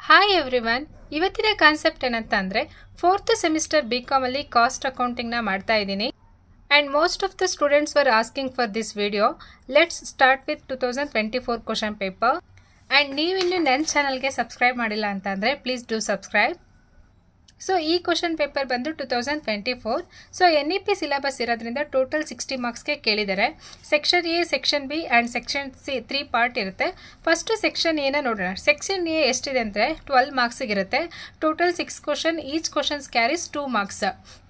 Hi everyone, ಇವತ್ತಿನ concept ಏನಂತ ಅಂದರೆ 4th ಸೆಮಿಸ್ಟರ್ BCom ಅಲ್ಲಿ ಕಾಸ್ಟ್ ಅಕೌಂಟಿಂಗ್ನ ಮಾಡ್ತಾ ಇದ್ದೀನಿ. And most of the students var asking for this video. Let's start with 2024 question paper. And ನೀವಿನ್ನೂ ನನ್ನ ಚಾನಲ್ಗೆ ಸಬ್ಸ್ಕ್ರೈಬ್ ಮಾಡಿಲ್ಲ ಅಂತಂದರೆ ಪ್ಲೀಸ್ ಡೂ ಸಬ್ಸ್ಕ್ರೈಬ್. ಸೊ ಈ ಕ್ವಶನ್ ಪೇಪರ್ ಬಂದು 2024. ಸೊ NEP ಸಿಲೆಬಸ್ ಇರೋದ್ರಿಂದ ಟೋಟಲ್ 60 ಮಾರ್ಕ್ಸ್ಗೆ ಕೇಳಿದ್ದಾರೆ. Section A, section B and section C 3 part ಇರುತ್ತೆ. ಫಸ್ಟು ಸೆಕ್ಷನ್ ಎನ ನೋಡೋಣ. ಸೆಕ್ಷನ್ ಎ ಎಷ್ಟಿದೆ ಅಂದರೆ 12 ಮಾರ್ಕ್ಸಿಗಿರುತ್ತೆ. Total 6 question, each questions carries 2 marks.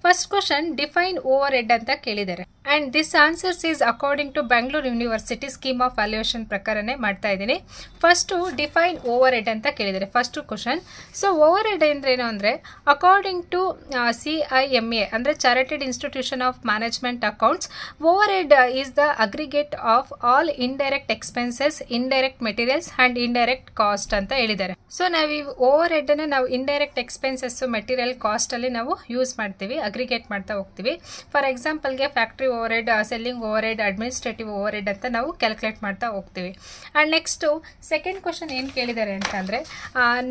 First question define overhead ಅಂತ ಕೇಳಿದ್ದಾರೆ. And this answers is according to Bengaluru university scheme of valuation ಪ್ರಕಾರನೇ ಮಾಡ್ತಾ ಇದ್ದೀನಿ. ಫಸ್ಟು ಡಿಫೈನ್ ಓವರ್ ಹೆಡ್ ಅಂತ ಕೇಳಿದ್ದಾರೆ first question. So overhead ಅಂದ್ರೇನು ಅಂದರೆ ಅಕಾರ್ಡಿಂಗ್ ಟು CIMA ಅಂದರೆ chartered institution of management accounts, overhead is the aggregate of all indirect expenses, indirect materials and indirect cost ಅಂತ ಹೇಳಿದ್ದಾರೆ. So ನಾವು ಈ over ಹೆಡ್ನ ನಾವು ಇಂಡೈರೆಕ್ಟ್ ಎಕ್ಸ್ಪೆನ್ಸಸ್ಸು, ಮೆಟೀರಿಯಲ್ ಕಾಸ್ಟಲ್ಲಿ ನಾವು use ಮಾಡ್ತೀವಿ, ಅಗ್ರಿಗೇಟ್ ಮಾಡ್ತಾ ಹೋಗ್ತೀವಿ. ಫಾರ್ ಎಕ್ಸಾಂಪಲ್ಗೆ factory overhead, selling overhead, administrative overhead ಅಂತ ನಾವು ಕ್ಯಾಲ್ಕುಲೇಟ್ ಮಾಡ್ತಾ ಹೋಗ್ತೀವಿ. ಆ್ಯಂಡ್ ನೆಕ್ಸ್ಟು ಸೆಕೆಂಡ್ ಕ್ವಶನ್ ಏನು ಕೇಳಿದ್ದಾರೆ ಅಂತಂದರೆ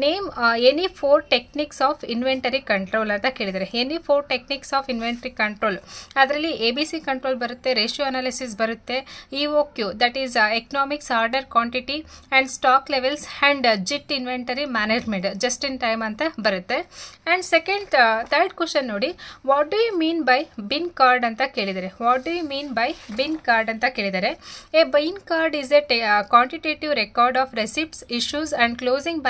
name any 4 techniques of inventory control ಅಂತ ಕೇಳಿದ್ದಾರೆ. Any 4 techniques of inventory control, ಅದರಲ್ಲಿ ABC ಕಂಟ್ರೋಲ್ ಬರುತ್ತೆ, ರೇಷಿಯೋ ಅನಾಲಿಸಿಸ್ ಬರುತ್ತೆ, EOQ that is economics, order quantity and stock levels and JIT inventory management, just in time ಅಂತ ಬರುತ್ತೆ. And third question ನೋಡಿ, what do you mean by bin card ಅಂತ ಕೇಳಿದ್ದಾರೆ. What do you mean by bin card ಅಂತ ಕೇಳಿದ್ದಾರೆ. A bin card is A quantitative record of receipts, issues and closing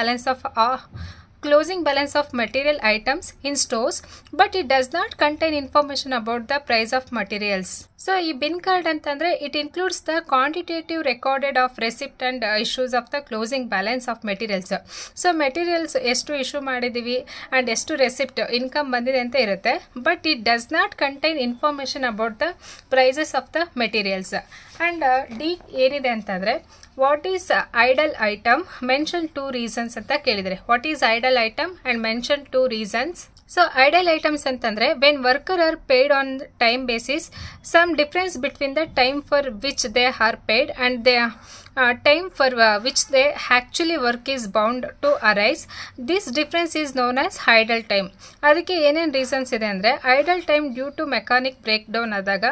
balance of material items in stores, but it does not contain information about the price of materials. So ಈ bin card ಅಂತಂದರೆ it includes the quantitative recorded of receipt and issues of the closing balance of materials. So materials ಎಷ್ಟು issue ಮಾಡಿದ್ದೀವಿ and ಎಷ್ಟು receipt income ಬಂದಿದೆ ಅಂತ ಇರುತ್ತೆ, but it does not contain information about the prices of the materials. And D ಏನಿದೆ ಅಂತಂದರೆ what is idle item, mention 2 reasons ಅಂತ ಕೇಳಿದರೆ. What is idle item and mention 2 reasons. So idle items ಅಂತಂದರೆ when worker are paid on time basis, some difference between the time for which they are paid and they time for which they actually work is bound to arise. This difference is known as idle time. ಅದಕ್ಕೆ ಏನೇನು reasons ಇದೆ ಅಂದರೆ idle time due to mechanic breakdown ಆದಾಗ,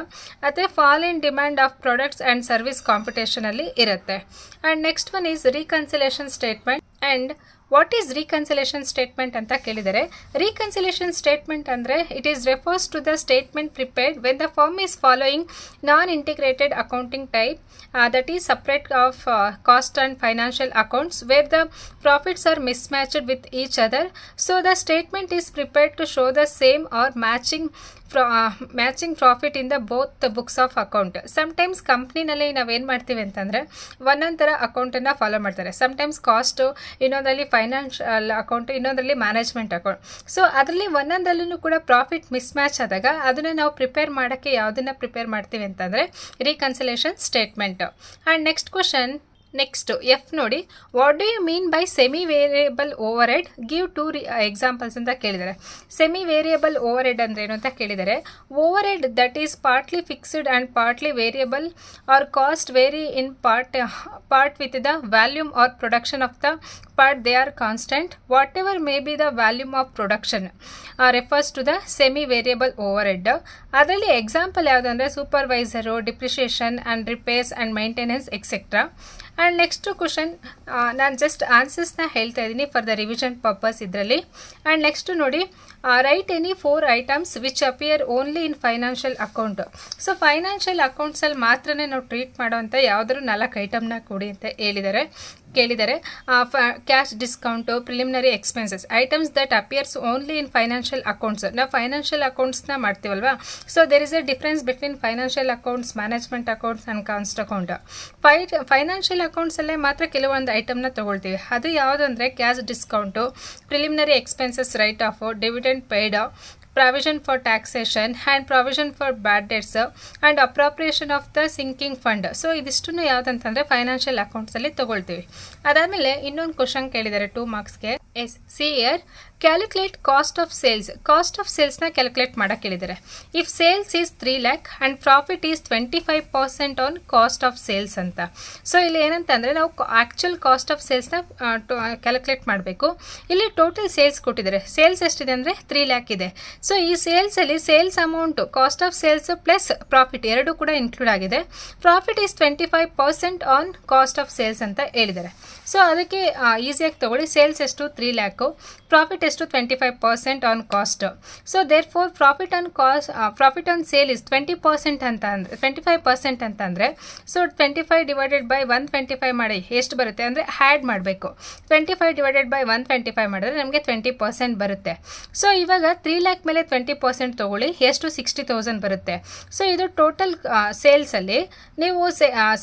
ಅಥವಾ fall in demand of products and service ಕಾಂಪಿಟೇಷನಲ್ಲಿ ಇರುತ್ತೆ. And next one is reconciliation statement. And what is reconciliation statement ಅಂತ ಕೇಳಿದರೆ, ರೀಕನ್ಸಿಲೇಷನ್ ಸ್ಟೇಟ್ಮೆಂಟ್ ಅಂದರೆ it is refers to the statement prepared when the firm is following non integrated accounting type that is separate of cost and financial accounts where the profits are mismatched with each other. So the statement is prepared to show the same or matching profit in the both the books of account. Sometimes ಕಂಪ್ನಿನಲ್ಲಿ ನಾವೇನು ಮಾಡ್ತೀವಿ ಅಂತಂದರೆ ಒಂದೊಂದು ಥರ ಅಕೌಂಟನ್ನು follow ಮಾಡ್ತಾರೆ. Sometimes cost, ಇನ್ನೊಂದರಲ್ಲಿ financial account, ಇನ್ನೊಂದರಲ್ಲಿ management account. So ಅದರಲ್ಲಿ ಒಂದೊಂದರಲ್ಲೂ ಕೂಡ ಪ್ರಾಫಿಟ್ ಮಿಸ್ ಮ್ಯಾಚ್ ಆದಾಗ ಅದನ್ನು ನಾವು ಪ್ರಿಪೇರ್ ಮಾಡೋಕ್ಕೆ ಯಾವುದನ್ನು ಪ್ರಿಪೇರ್ ಮಾಡ್ತೀವಿ ಅಂತಂದರೆ reconciliation statement. And next question, next F ನೋಡಿ, what do you mean by semi variable overhead, give 2 examples ಅಂತ ಕೇಳಿದ್ದಾರೆ. ಸೆಮಿ ವೇರಿಯಬಲ್ ಓವರ್ ಹೆಡ್ ಅಂದ್ರೆ ಏನು ಅಂತ ಕೇಳಿದ್ದಾರೆ. Overhead that is partly fixed and partly variable or cost vary in part with the volume or production of the part they are constant, whatever may be the volume of production refers to the semi variable overhead. ಅದರಲ್ಲಿ example ಯಾವುದಂದರೆ supervisor, depreciation and repairs and maintenance etcetera. And next question, ನಾನು just ಆನ್ಸರ್ಸ್ನ ಹೇಳ್ತಾ ಇದ್ದೀನಿ for the revision purpose ಇದರಲ್ಲಿ. And next ನೋಡಿ, write any 4 items which appear only in financial account. So financial ಅಕೌಂಟ್ಸಲ್ಲಿ ಮಾತ್ರನೇ ನಾವು ಟ್ರೀಟ್ ಮಾಡೋವಂಥ ಯಾವುದಾದ್ರು 4 ಐಟಮ್ನ ಕೊಡಿ ಅಂತ ಕೇಳಿದ್ದಾರೆ. Cash discount, preliminary expenses, items that appears only in financial accounts. ನಾವು ಫೈನಾನ್ಷಿಯಲ್ ಅಕೌಂಟ್ಸ್ನ ಮಾಡ್ತೀವಲ್ವಾ. So there is a difference between financial accounts, management accounts and cost account. Financial ಅಕೌಂಟ್ಸಲ್ಲೇ ಮಾತ್ರ ಕೆಲವೊಂದು ಐಟಮ್ನ ತೊಗೊಳ್ತೀವಿ. ಅದು ಯಾವುದು ಅಂದರೆ cash discount, preliminary expenses write off, dividend paid, provision for taxation and provision for bad debts and appropriation of the sinking fund. So ಇದಿಷ್ಟನ್ನು ಯಾವುದಂತಂದರೆ financial ಅಕೌಂಟ್ಸಲ್ಲಿ ತೊಗೊಳ್ತೀವಿ. ಅದಾದಮೇಲೆ ಇನ್ನೊಂದು ಕ್ವಶನ್ ಕೇಳಿದ್ದಾರೆ 2 ಮಾರ್ಕ್ಸ್ಗೆ. S C year calculate cost of ಸೇಲ್ಸ್ನ calculate ಮಾಡಕ್ಕೆ ಹೇಳಿದ್ದಾರೆ. If sales is 3 lakh and profit is 25% on cost of sales ಅಂತ. ಸೊ ಇಲ್ಲಿ ಏನಂತಂದರೆ ನಾವು ಆ್ಯಕ್ಚುಯಲ್ ಕಾಸ್ಟ್ ಆಫ್ ಸೇಲ್ಸ್ನ ಕ್ಯಾಲ್ಕುಲೇಟ್ ಮಾಡಬೇಕು. ಇಲ್ಲಿ ಟೋಟಲ್ ಸೇಲ್ಸ್ ಕೊಟ್ಟಿದ್ದಾರೆ. ಸೇಲ್ಸ್ ಎಷ್ಟಿದೆ ಅಂದರೆ 3 lakh ಇದೆ. ಸೊ ಈ ಸೇಲ್ಸಲ್ಲಿ sales amount cost of sales plus profit ಎರಡೂ ಕೂಡ ಇನ್ಕ್ಲೂಡ್ ಆಗಿದೆ. Profit is 25% on cost of sales ಅಂತ ಹೇಳಿದ್ದಾರೆ. ಸೊ ಅದಕ್ಕೆ ಈಸಿಯಾಗಿ ತಗೊಳ್ಳಿ. ಸೇಲ್ಸ್ ಎಷ್ಟು 3 lakh, ಪ್ರಾಫಿಟ್ ಎಷ್ಟು 25% on cost. So therefore profit on sale is 20% ಅಂತ ಅಂದರೆ 25% ಅಂತ ಅಂದರೆ ಸೊ 25 ಡಿವೈಡೆಡ್ ಬೈ 125 ಮಾಡಿ ಎಷ್ಟು ಬರುತ್ತೆ ಅಂದರೆ ಹ್ಯಾಡ್ ಮಾಡಬೇಕು. 25 ಡಿವೈಡೆಡ್ ಬೈ 125 ಮಾಡಿದ್ರೆ ನಮಗೆ 20% ಬರುತ್ತೆ. ಸೊ ಇವಾಗ 3 lakh ಮೇಲೆ 20% ತಗೊಳ್ಳಿ, ಎಷ್ಟು 60,000 ಬರುತ್ತೆ. ಸೊ ಇದು ಟೋಟಲ್ ಸೇಲ್ಸಲ್ಲಿ ನೀವು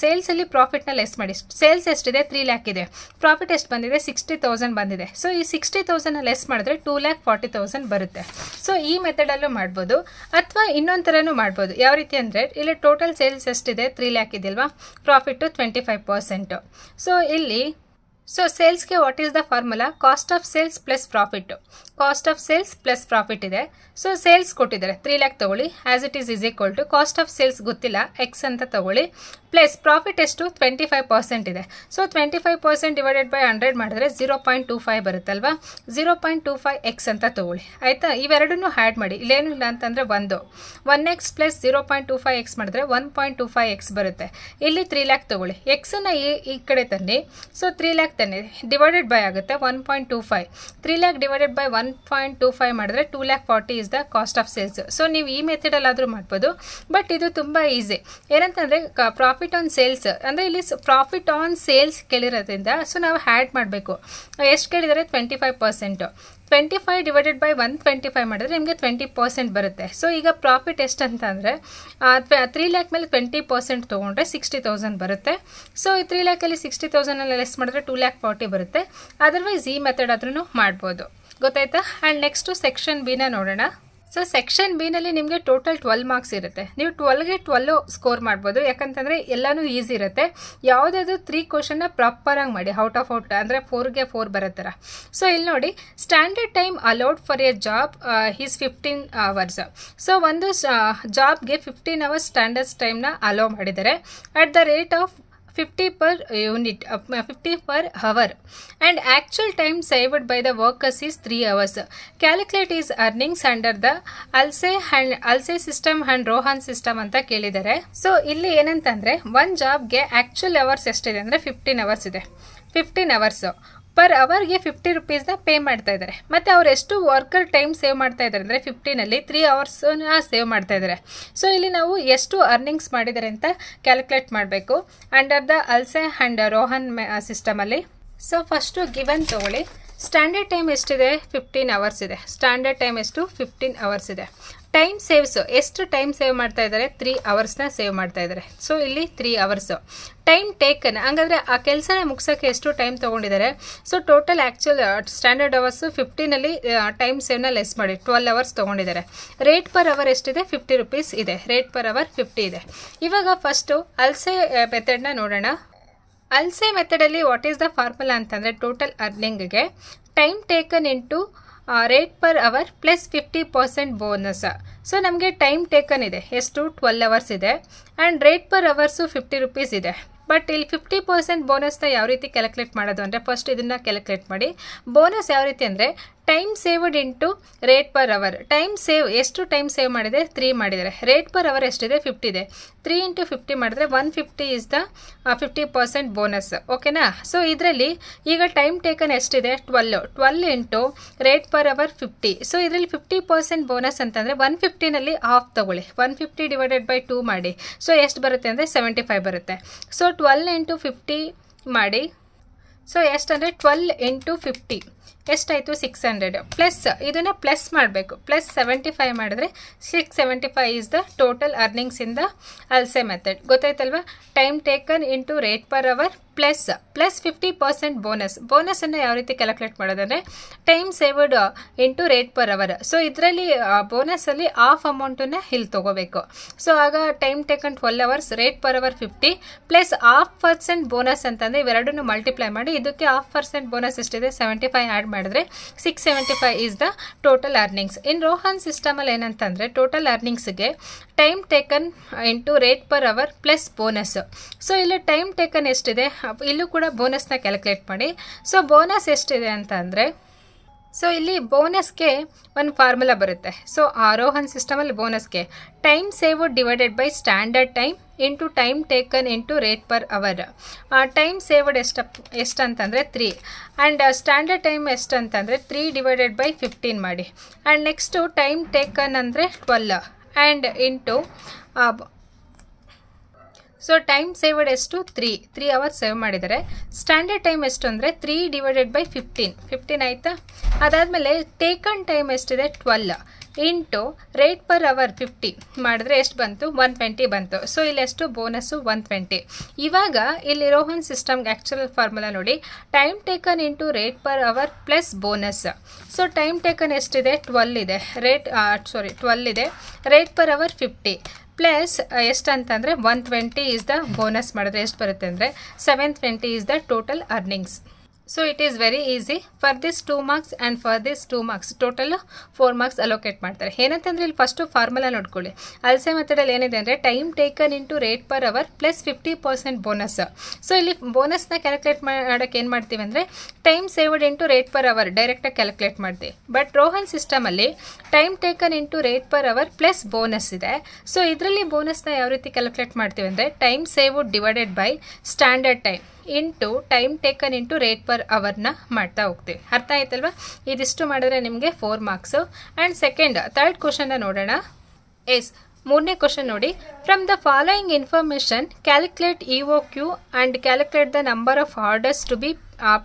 ಸೇಲ್ಸಲ್ಲಿ ಪ್ರಾಫಿಟ್ನ ಲೆಸ್ ಮಾಡಿ. ಸೇಲ್ಸ್ ಎಷ್ಟಿದೆ 3 lakh ಇದೆ, ಪ್ರಾಫಿಟ್ ಎಷ್ಟು ಬಂದಿದೆ 60,000 ಬಂದಿದೆ. ಸೊ ಈ 60,000 ಲೆಸ್ ಮಾಡಿದ್ರೆ 2,40,000 ಬರುತ್ತೆ. ಸೊ ಈ ಮೆಥಡಲ್ಲೂ ಮಾಡ್ಬೋದು ಅಥವಾ ಇನ್ನೊಂದು ಥರನೂ ಮಾಡ್ಬೋದು. ಯಾವ ರೀತಿ ಅಂದರೆ ಇಲ್ಲಿ ಟೋಟಲ್ ಸೇಲ್ಸ್ ಎಷ್ಟಿದೆ 3 lakh ಇದೆಯಲ್ವಾ, ಪ್ರಾಫಿಟ್ಟು 25%. ಸೊ ಇಲ್ಲಿ ಸೇಲ್ಸ್ಗೆ what is the formula? Cost of sales plus profit. Cost of sales plus profit ಇದೆ. ಸೊ ಸೇಲ್ಸ್ ಕೊಟ್ಟಿದ್ದಾರೆ 3 lakh ತಗೊಳ್ಳಿ, as it is equal to cost of sales ಗೊತ್ತಿಲ್ಲ ಎಕ್ಸ್ ಅಂತ ತಗೊಳ್ಳಿ, ಪ್ಲಸ್ ಪ್ರಾಫಿಟ್ ಎಷ್ಟು 25% ಇದೆ. ಸೊ 25% ಡಿವೈಡೆಡ್ ಬೈ 100 ಮಾಡಿದ್ರೆ 0.25 ಬರುತ್ತಲ್ವಾ, 0.25 X ಅಂತ ತಗೊಳ್ಳಿ. ಆಯಿತಾ? ಇವೆರಡನ್ನೂ ಹ್ಯಾಡ್ ಮಾಡಿ. ಇಲ್ಲೇನು ಇಲ್ಲ ಅಂತಂದರೆ 1x ಪ್ಲಸ್ 0.25 ಎಕ್ಸ್ ಮಾಡಿದ್ರೆ 1.25 ಎಕ್ಸ್ ಬರುತ್ತೆ. ಇಲ್ಲಿ 3 lakh ತಗೊಳ್ಳಿ, ಎಕ್ಸನ್ನು ಈ ಕಡೆ ತನ್ನಿ. ಸೊ 3 lakh ತನ್ನಿ, ಡಿವೈಡೆಡ್ ಬೈ ಆಗುತ್ತೆ 1.25. 3 lakh ಡಿವೈಡೆಡ್ ಬೈ 1.25 ಮಾಡಿದ್ರೆ 2,40,000 is the cost of sales. So ನೀವು ಈ ಮೆಥಡಲ್ಲಾದರೂ ಮಾಡ್ಬೋದು, ಬಟ್ ಇದು ತುಂಬ ಈಸಿ. ಏನಂತಂದರೆ ಪ್ರಾಫಿಟ್ ಆನ್ ಸೇಲ್ಸ್ ಅಂದರೆ ಇಲ್ಲಿ ಪ್ರಾಫಿಟ್ ಆನ್ ಸೇಲ್ಸ್ ಕೇಳಿರೋದ್ರಿಂದ ಸೊ ನಾವು ಹ್ಯಾಡ್ ಮಾಡಬೇಕು. ಎಷ್ಟು ಕೇಳಿದರೆ 25%. 25 ಡಿವೈಡೆಡ್ ಬೈ 125 ಮಾಡಿದ್ರೆ ನಿಮಗೆ 20% ಬರುತ್ತೆ. ಸೊ ಈಗ ಪ್ರಾಫಿಟ್ ಎಷ್ಟು ಅಂತ ಅಂದರೆ 3 lakh ಮೇಲೆ 20% ತೊಗೊಂಡ್ರೆ 60,000 ಬರುತ್ತೆ. ಸೊ ಈ 3 lakh 60,000 ಲೆಸ್ ಮಾಡಿದ್ರೆ 2,40,000 ಬರುತ್ತೆ. ಅದರ್ವೈಸ್ ಈ ಮೆಥಡ್ ಆದ್ರೂ ಮಾಡ್ಬೋದು. ಗೊತ್ತಾಯ್ತಾ? ಆ್ಯಂಡ್ ನೆಕ್ಸ್ಟು ಸೆಕ್ಷನ್ ಬಿನ ನೋಡೋಣ. ಸೊ ಸೆಕ್ಷನ್ ಬಿನಲ್ಲಿ ನಿಮಗೆ ಟೋಟಲ್ 12 ಮಾರ್ಕ್ಸ್ ಇರುತ್ತೆ. ನೀವು 12ಗೆ 12 ಸ್ಕೋರ್ ಮಾಡ್ಬೋದು, ಯಾಕಂತಂದರೆ ಎಲ್ಲನೂ ಈಸಿ ಇರುತ್ತೆ. ಯಾವುದಾದ್ರು 3 ಕ್ವಶನ್ನ ಪ್ರಾಪರಾಗಿ ಮಾಡಿ, ಔಟ್ ಅಂದರೆ 4ಗೆ 4 ಬರೋ ಥರ. ಸೊ ಇಲ್ಲಿ ನೋಡಿ, standard time allowed for A job is 15 hours. So ಒಂದು ಜಾಬ್ಗೆ 15 hours ಸ್ಟ್ಯಾಂಡರ್ಡ್ ಟೈಮ್ನ ಅಲೋ ಮಾಡಿದ್ದಾರೆ at the rate of 50 per unit, 50 per hour, and actual time saved by the workers is 3 hours. Calculate his earnings under the Alsay system and Rohan system ಅಂತ ಕೇಳಿದ್ದಾರೆ. So ಇಲ್ಲಿ ಏನಂತಂದರೆ ಒಂದು ಜಾಬ್ಗೆ actual hours ಎಷ್ಟಿದೆ ಅಂದರೆ 15 hours ಇದೆ. 15 hours per ಅವರ್ಗೆ 50 rupeesನ pay ಮಾಡ್ತಾ ಇದ್ದಾರೆ. ಮತ್ತು ಅವ್ರು ಎಷ್ಟು ವರ್ಕರ್ ಟೈಮ್ ಸೇವ್ ಮಾಡ್ತಾ ಇದ್ದಾರೆ ಅಂದರೆ 15ಅಲ್ಲಿ 3 hours ಸೇವ್ ಮಾಡ್ತಾ ಇದ್ದಾರೆ. ಸೊ ಇಲ್ಲಿ ನಾವು ಎಷ್ಟು ಅರ್ನಿಂಗ್ಸ್ ಮಾಡಿದ್ದಾರೆ ಅಂತ ಕ್ಯಾಲ್ಕುಲೇಟ್ ಮಾಡಬೇಕು under the Halsey and Rowan ಸಿಸ್ಟಮಲ್ಲಿ. ಸೊ ಫಸ್ಟು ಗಿವನ್ ತೊಗೊಳ್ಳಿ. ಸ್ಟ್ಯಾಂಡರ್ಡ್ ಟೈಮ್ ಎಷ್ಟಿದೆ 15 hours ಇದೆ. ಸ್ಟ್ಯಾಂಡರ್ಡ್ ಟೈಮ್ ಎಷ್ಟು 15 hours ಇದೆ. ಟೈಮ್ ಸೇವ್ಸ್ ಎಷ್ಟು ಟೈಮ್ ಸೇವ್ ಮಾಡ್ತಾ ಇದ್ದಾರೆ 3 hoursನ ಸೇವ್ ಮಾಡ್ತಾ ಇದ್ದಾರೆ. ಸೊ ಇಲ್ಲಿ 3 hours. ಟೈಮ್ ಟೇಕನ್ ಹಂಗಾದ್ರೆ ಆ ಕೆಲಸನ ಮುಗಿಸೋಕ್ಕೆ ಎಷ್ಟು ಟೈಮ್ ತೊಗೊಂಡಿದ್ದಾರೆ. So total actual standard hours 15ಅಲ್ಲಿ ಟೈಮ್ ಸೇವ್ನ ಲೆಸ್ ಮಾಡಿ 12 hours ತೊಗೊಂಡಿದ್ದಾರೆ. ರೇಟ್ ಪರ್ ಅವರ್ ಎಷ್ಟಿದೆ 50 rupees ಇದೆ. ರೇಟ್ ಪರ್ ಅವರ್ 50 ಇದೆ. ಇವಾಗ ಫಸ್ಟು ಅಲ್ಸೆ ಮೆಥಡ್ನ ನೋಡೋಣ. ಅಲ್ಸೆ ಮೆಥಡಲ್ಲಿ ವಾಟ್ ಈಸ್ ದ ಫಾರ್ಮುಲಾ ಅಂತಂದರೆ ಟೋಟಲ್ ಅರ್ನಿಂಗ್ಗೆ time taken into rate per hour plus 50% bonus. So ನಮಗೆ ಟೈಮ್ ಟೇಕನ್ ಇದೆ ಎಷ್ಟು 12 hours ಇದೆ and rate per hours 50 rupees ಇದೆ. ಬಟ್ ಇಲ್ಲಿ 50% ಬೋನಸ್ನ ಯಾವ ರೀತಿ ಕ್ಯಾಲ್ಕುಲೇಟ್ ಮಾಡೋದು ಅಂದರೆ ಫಸ್ಟ್ ಇದನ್ನು ಕ್ಯಾಲ್ಕುಲೇಟ್ ಮಾಡಿ. ಬೋನಸ್ ಯಾವ ರೀತಿ ಅಂದರೆ time saved into rate per hour. Time save ಎಷ್ಟು ಟೈಮ್ ಸೇವ್ ಮಾಡಿದೆ 3 ಮಾಡಿದ್ದಾರೆ. ರೇಟ್ ಪರ್ ಅವರ್ ಎಷ್ಟಿದೆ 50 ಇದೆ. 3 into 50 ಮಾಡಿದ್ರೆ 150 ಇಸ್ ದ 50% ಬೋನಸ್. ಓಕೆನಾ? ಸೊ ಇದರಲ್ಲಿ ಈಗ ಟೈಮ್ ಟೇಕನ್ ಎಷ್ಟಿದೆ 12 ಇಂಟು ರೇಟ್ ಪರ್ ಅವರ್ 50. ಸೊ ಇದರಲ್ಲಿ 50% ಬೋನಸ್ ಅಂತಂದರೆ 150ನಲ್ಲಿ ಹಾಫ್ ತಗೊಳ್ಳಿ. 150 ಡಿವೈಡೆಡ್ ಬೈ 2 ಮಾಡಿ. ಸೊ ಎಷ್ಟು ಬರುತ್ತೆ ಅಂದರೆ 75 ಬರುತ್ತೆ. ಸೊ 12 into 50 ಮಾಡಿ. ಸೊ ಎಷ್ಟಂದರೆ 12 into 50 ಎಷ್ಟಾಯಿತು 600 ಪ್ಲಸ್ ಇದನ್ನು ಪ್ಲಸ್ ಮಾಡಬೇಕು. ಪ್ಲಸ್ 75 ಮಾಡಿದ್ರೆ 675 is the total earnings in the Halsey method. ಗೊತ್ತಾಯ್ತಲ್ವಾ? Time taken into rate per hour plus 50% ಬೋನಸನ್ನು ಯಾವ ರೀತಿ ಕ್ಯಾಲ್ಕುಲೇಟ್ ಮಾಡೋದಂದರೆ time saved into rate per hour. So ಇದರಲ್ಲಿ ಬೋನಸಲ್ಲಿ ಹಾಫ್ ಅಮೌಂಟನ್ನು ಇಲ್ಲಿ ತೊಗೋಬೇಕು. ಸೊ ಆಗ time taken 12 hours, rate per hour 50 plus 0.5% bonus ಅಂತಂದರೆ ಇವೆರಡನ್ನು ಮಲ್ಟಿಪ್ಲೈ ಮಾಡಿ ಇದಕ್ಕೆ 0.5% ಬೋನಸ್ ಎಷ್ಟಿದೆ 75 ಆ್ಯಡ್ ಮಾಡಿದ್ರೆ 675 is the total earnings. In Rowan ಸಿಸ್ಟಮಲ್ಲಿ ಏನಂತಂದರೆ ಟೋಟಲ್ ಅರ್ನಿಂಗ್ಸ್ಗೆ time taken into rate per hour plus bonus. So ಇಲ್ಲಿ ಟೈಮ್ ಟೇಕನ್ ಎಷ್ಟಿದೆ ಇಲ್ಲೂ ಕೂಡ ಬೋನಸ್ನ ಕ್ಯಾಲ್ಕುಲೇಟ್ ಮಾಡಿ. ಸೊ ಬೋನಸ್ ಎಷ್ಟಿದೆ ಅಂತ ಅಂದರೆ ಸೊ ಇಲ್ಲಿ ಬೋನಸ್ಗೆ ಒಂದು ಫಾರ್ಮುಲಾ ಬರುತ್ತೆ. ಸೊ ರೋಹನ್ ಸಿಸ್ಟಮಲ್ಲಿ ಬೋನಸ್ಗೆ time saved divided by standard time into time taken into rate per hour. Time saved ಎಷ್ಟು ಅಂತಂದರೆ 3 ಆ್ಯಂಡ್ ಸ್ಟ್ಯಾಂಡರ್ಡ್ ಟೈಮ್ ಎಷ್ಟು ಅಂತಂದರೆ 3 ಡಿವೈಡೆಡ್ ಬೈ 15 ಮಾಡಿ. ಆ್ಯಂಡ್ ನೆಕ್ಸ್ಟು ಟೈಮ್ ಟೇಕನ್ ಅಂದರೆ 12 and into so time saved ಎಷ್ಟು 3 hours save ಮಾಡಿದರೆ. Standard time ಎಷ್ಟು ಅಂದರೆ 3 ಡಿವೈಡೆಡ್ ಬೈ 15 ಆಯಿತಾ. ಅದಾದಮೇಲೆ ಟೇಕನ್ ಟೈಮ್ ಎಷ್ಟಿದೆ 12 ಇಂಟು ರೇಟ್ ಪರ್ ಅವರ್ 50 ಮಾಡಿದ್ರೆ ಎಷ್ಟು ಬಂತು 120 ಬಂತು. ಸೊ ಇಲ್ಲಿ ಎಷ್ಟು ಬೋನಸ್ಸು 120. ಇವಾಗ ಇಲ್ಲಿ ರೋಹನ್ ಸಿಸ್ಟಮ್ಗೆ ಆ್ಯಕ್ಚುಯಲ್ ಫಾರ್ಮುಲಾ ನೋಡಿ, time taken into rate per hour plus bonus. So time taken ಎಷ್ಟಿದೆ 12 ಇದೆ, 12 ಇದೆ, ರೇಟ್ ಪರ್ ಅವರ್ 50 ಪ್ಲಸ್ ಎಷ್ಟು ಅಂತಂದರೆ 120 ಈಸ್ ದ ಬೋನಸ್ ಮಾಡಿದ್ರೆ ಎಷ್ಟು ಬರುತ್ತೆ ಅಂದರೆ 720 is the total earnings. So it is very easy. For this 2 marks and for this 2 marks total 4 marks allocate ಮಾಡ್ತಾರೆ. ಏನಂತಂದರೆ ಇಲ್ಲಿ ಫಸ್ಟು ಫಾರ್ಮುಲಾ ನೋಡ್ಕೊಳ್ಳಿ. ಅಲ್ಸೆ ಮೆಥಡಲ್ಲಿ ಏನಿದೆ ಅಂದರೆ time taken into rate per hour plus 50% bonus. So ಇಲ್ಲಿ ಬೋನಸ್ನ ಕ್ಯಾಲ್ಕುಲೇಟ್ ಮಾಡೋಕ್ಕೆ ಏನು ಮಾಡ್ತೀವಿ ಅಂದರೆ time saved into rate per hour ಡೈರೆಕ್ಟಾಗಿ ಕ್ಯಾಲ್ಕುಲೇಟ್ ಮಾಡ್ತೀವಿ. ಬಟ್ ರೋಹನ್ ಸಿಸ್ಟಮಲ್ಲಿ time taken into rate per hour plus bonus ಇದೆ. ಸೊ ಇದರಲ್ಲಿ ಬೋನಸ್ನ ಯಾವ ರೀತಿ ಕ್ಯಾಲ್ಕುಲೇಟ್ ಮಾಡ್ತೀವಿ ಅಂದರೆ time saved divided by standard time into time taken into rate per ಅವರ್ನ ಮಾಡ್ತಾ ಹೋಗ್ತೀವಿ. ಅರ್ಥ ಆಯ್ತಲ್ವಾ? ಇದಿಷ್ಟು ಮಾಡಿದ್ರೆ ನಿಮಗೆ 4 marks. ಆ್ಯಂಡ್ ಥರ್ಡ್ ಕ್ವಶನ್ನ ನೋಡೋಣ. ಮೂರನೇ ಕ್ವಶನ್ ನೋಡಿ. From the following information calculate EOQ and calculate the number of orders to be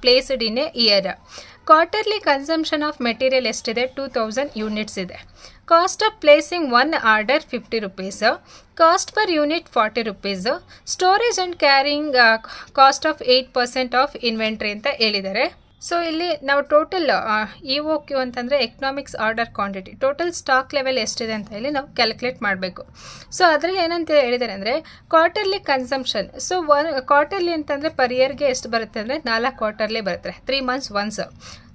placed in a year. Quarterly consumption of material ಎಷ್ಟಿದೆ 2000 units ಇದೆ. Cost of placing 1 order 50 rupees. Cost per unit 40 rupees. Storage and carrying cost of 8% of inventory ಅಂತ ಹೇಳಿದ್ದಾರೆ. So ಇಲ್ಲಿ ನಾವು total EOQ ಅಂತಂದರೆ economics order quantity, total stock level ಎಷ್ಟಿದೆ ಅಂತ ಹೇಳಿ ನಾವು ಕ್ಯಾಲ್ಕುಲೇಟ್ ಮಾಡಬೇಕು. ಸೊ ಅದರಲ್ಲಿ ಏನಂತ ಹೇಳಿದ್ದಾರೆ ಅಂದರೆ ಕ್ವಾರ್ಟರ್ಲಿ ಕನ್ಸಂಪ್ಷನ್. ಸೊ ಕ್ವಾರ್ಟರ್ಲಿ ಅಂತಂದರೆ ಪರ್ ಇಯರ್ಗೆ ಎಷ್ಟು ಬರುತ್ತೆ ಅಂದರೆ 4 ಕ್ವಾರ್ಟರ್ಲಿ ಬರುತ್ತೆ, 3 months once.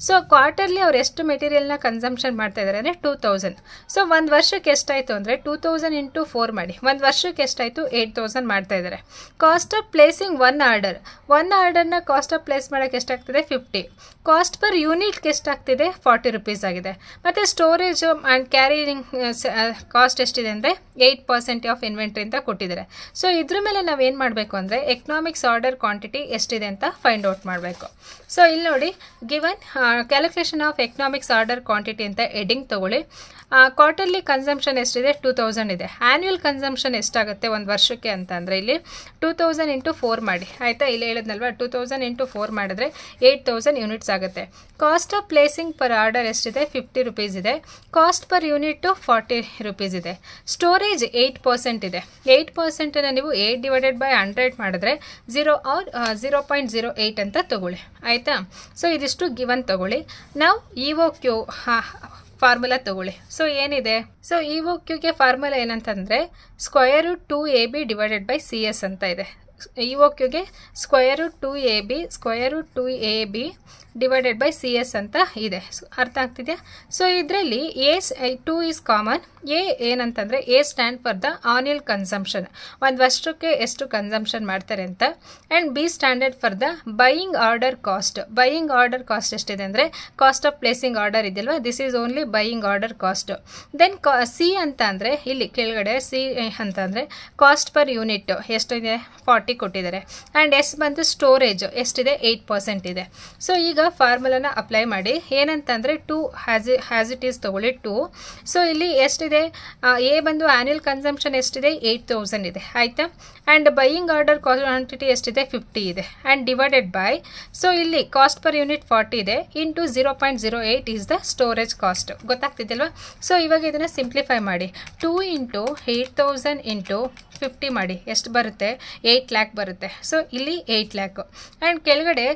ಸೊ ಕ್ವಾರ್ಟರ್ಲಿ ಅವ್ರು ಎಷ್ಟು ಮೆಟೀರಿಯಲ್ನ ಕನ್ಸಂಪ್ಷನ್ ಮಾಡ್ತಾ ಇದ್ದಾರೆ ಅಂದರೆ 2000. ಸೊ ಒಂದು ವರ್ಷಕ್ಕೆ ಎಷ್ಟಾಯಿತು ಅಂದರೆ 2000 ಇಂಟು 4 ಮಾಡಿ, ಒಂದು ವರ್ಷಕ್ಕೆ ಎಷ್ಟಾಯಿತು 8000 ಮಾಡ್ತಾ ಇದ್ದಾರೆ. ಕಾಸ್ಟ್ ಆಫ್ ಪ್ಲೇಸಿಂಗ್ 1 ಆರ್ಡರ್ನ ಕಾಸ್ಟ್ ಆಫ್ ಪ್ಲೇಸ್ ಮಾಡೋಕ್ಕೆ ಎಷ್ಟಾಗ್ತಿದೆ 50. ಕಾಸ್ಟ್ ಪರ್ ಯೂನಿಟ್ಗೆ ಎಷ್ಟಾಗ್ತಿದೆ 40 rupees ಆಗಿದೆ. ಮತ್ತು ಸ್ಟೋರೇಜ್ ಆ್ಯಂಡ್ ಕ್ಯಾರಿಯಿಂಗ್ ಕಾಸ್ಟ್ ಎಷ್ಟಿದೆ ಅಂದರೆ 8% ಆಫ್ ಇನ್ವೆಂಟ್ರಿ ಅಂತ ಕೊಟ್ಟಿದ್ದಾರೆ. ಸೊ ಇದ್ರ ಮೇಲೆ ನಾವೇನು ಮಾಡಬೇಕು ಅಂದರೆ ಎಕನಾಮಿಕ್ಸ್ ಆರ್ಡರ್ ಕ್ವಾಂಟಿಟಿ ಎಷ್ಟಿದೆ ಅಂತ ಫೈಂಡ್ ಔಟ್ ಮಾಡಬೇಕು. ಸೊ ಇಲ್ಲಿ ನೋಡಿ given calculation of economics order quantity ಅಂತ ಹೆಡಿಂಗ್ ತೊಗೊಳ್ಳಿ. ಕ್ವಾರ್ಟರ್ಲಿ ಕನ್ಸಂಪ್ಷನ್ ಎಷ್ಟಿದೆ 2000 ಇದೆ. ಆ್ಯನ್ಯುವಲ್ ಕನ್ಸಂಪ್ಷನ್ ಎಷ್ಟಾಗುತ್ತೆ ಒಂದು ವರ್ಷಕ್ಕೆ ಅಂತ ಅಂದರೆ ಇಲ್ಲಿ 2000 ಇಂಟು 4 ಮಾಡಿ ಆಯಿತಾ. ಇಲ್ಲಿ ಹೇಳಿದ್ನಲ್ವ 2000 ಇಂಟು 4 ಮಾಡಿದ್ರೆ 8000 units ಆಗುತ್ತೆ. Cost of placing per order ಎಷ್ಟಿದೆ 50 rupees ಇದೆ. ಕಾಸ್ಟ್ ಪರ್ ಯೂನಿಟು 40 rupees ಇದೆ. ಸ್ಟೋರೇಜ್ 8% ಇದೆ. 8%ನ ನೀವು 8 ಡಿವೈಡೆಡ್ ಬೈ 100 ಮಾಡಿದ್ರೆ 0.08 ಅಂತ ತಗೊಳ್ಳಿ ಆಯಿತಾ. ಸೊ ಇದಿಷ್ಟು ಗಿವನ್ ತಗೊಳ್ಳಿ. ನಾವು EOQ ಫಾರ್ಮುಲಾ ತಗೊಳ್ಳಿ. ಸೊ ಏನಿದೆ, ಸೊ EOQಗೆ ಫಾರ್ಮುಲಾ ಏನಂತಂದರೆ square root 2AB divided by CS ಅಂತ ಇದೆ. EOQಗೆ square root 2AB divided by CS ಅಂತ ಇದೆ. ಅರ್ಥ ಆಗ್ತಿದೆಯಾ? ಸೊ ಇದರಲ್ಲಿ A2 ಈಸ್ ಕಾಮನ್. ಎ ಏನಂತಂದರೆ A stand for the annual consumption, ಒಂದು ವರ್ಷಕ್ಕೆ ಎಷ್ಟು ಕನ್ಸಂಪ್ಷನ್ ಮಾಡ್ತಾರೆ ಅಂತ. And B standard for the buying order cost. Buying order cost ಎಷ್ಟಿದೆ ಅಂದರೆ ಕಾಸ್ಟ್ ಆಫ್ ಪ್ಲೇಸಿಂಗ್ ಆರ್ಡರ್ ಇದೆಯಲ್ವ, this is only buying order cost. Then C ಅಂತ ಅಂದರೆ ಇಲ್ಲಿ ಕೆಳಗಡೆ ಸಿ ಅಂತಂದರೆ ಕಾಸ್ಟ್ ಪರ್ ಯೂನಿಟ್ ಎಷ್ಟಿದೆ 40 ಕೊಟ್ಟಿದ್ದಾರೆ. ಆ್ಯಂಡ್ ಎಸ್ ಬಂದು ಸ್ಟೋರೇಜ್ ಎಷ್ಟಿದೆ 8% ಇದೆ. ಸೊ ಈಗ ಫಾರ್ಮುಲಾನ ಅಪ್ಲೈ ಮಾಡಿ. ಏನಂತಂದರೆ 2 ಹ್ಯಾಸ್ ಇಟ್ ಈಸ್ ತೊಗೊಳ್ಳಿ 2. ಸೊ ಇಲ್ಲಿ ಎಷ್ಟಿದೆ ಎ ಬಂದು ಆ್ಯನ್ಯುವಲ್ ಕನ್ಸಂಪ್ಷನ್ ಎಷ್ಟಿದೆ 8000 ಇದೆ ಆಯಿತಾ. ಆ್ಯಂಡ್ ಬೈಯಿಂಗ್ ಆರ್ಡರ್ ಕ್ವಾಂಟಿಟಿ ಎಷ್ಟಿದೆ 50 ಇದೆ. ಆ್ಯಂಡ್ ಡಿವೈಡೆಡ್ ಬೈ, ಸೊ ಇಲ್ಲಿ ಕಾಸ್ಟ್ ಪರ್ ಯೂನಿಟ್ 40 ಇದೆ into 0.08 is the storage cost. ಗೊತ್ತಾಗ್ತಿದ್ದಲ್ವಾ? ಸೊ ಇವಾಗ ಇದನ್ನು ಸಿಂಪ್ಲಿಫೈ ಮಾಡಿ. 2 ಇಂಟು 8000 ಇಂಟು 50 ಮಾಡಿ ಎಷ್ಟು ಬರುತ್ತೆ 8 lakh ಬರುತ್ತೆ. ಸೊ ಇಲ್ಲಿ 8 lakh ಆ್ಯಂಡ್ ಕೆಳಗಡೆ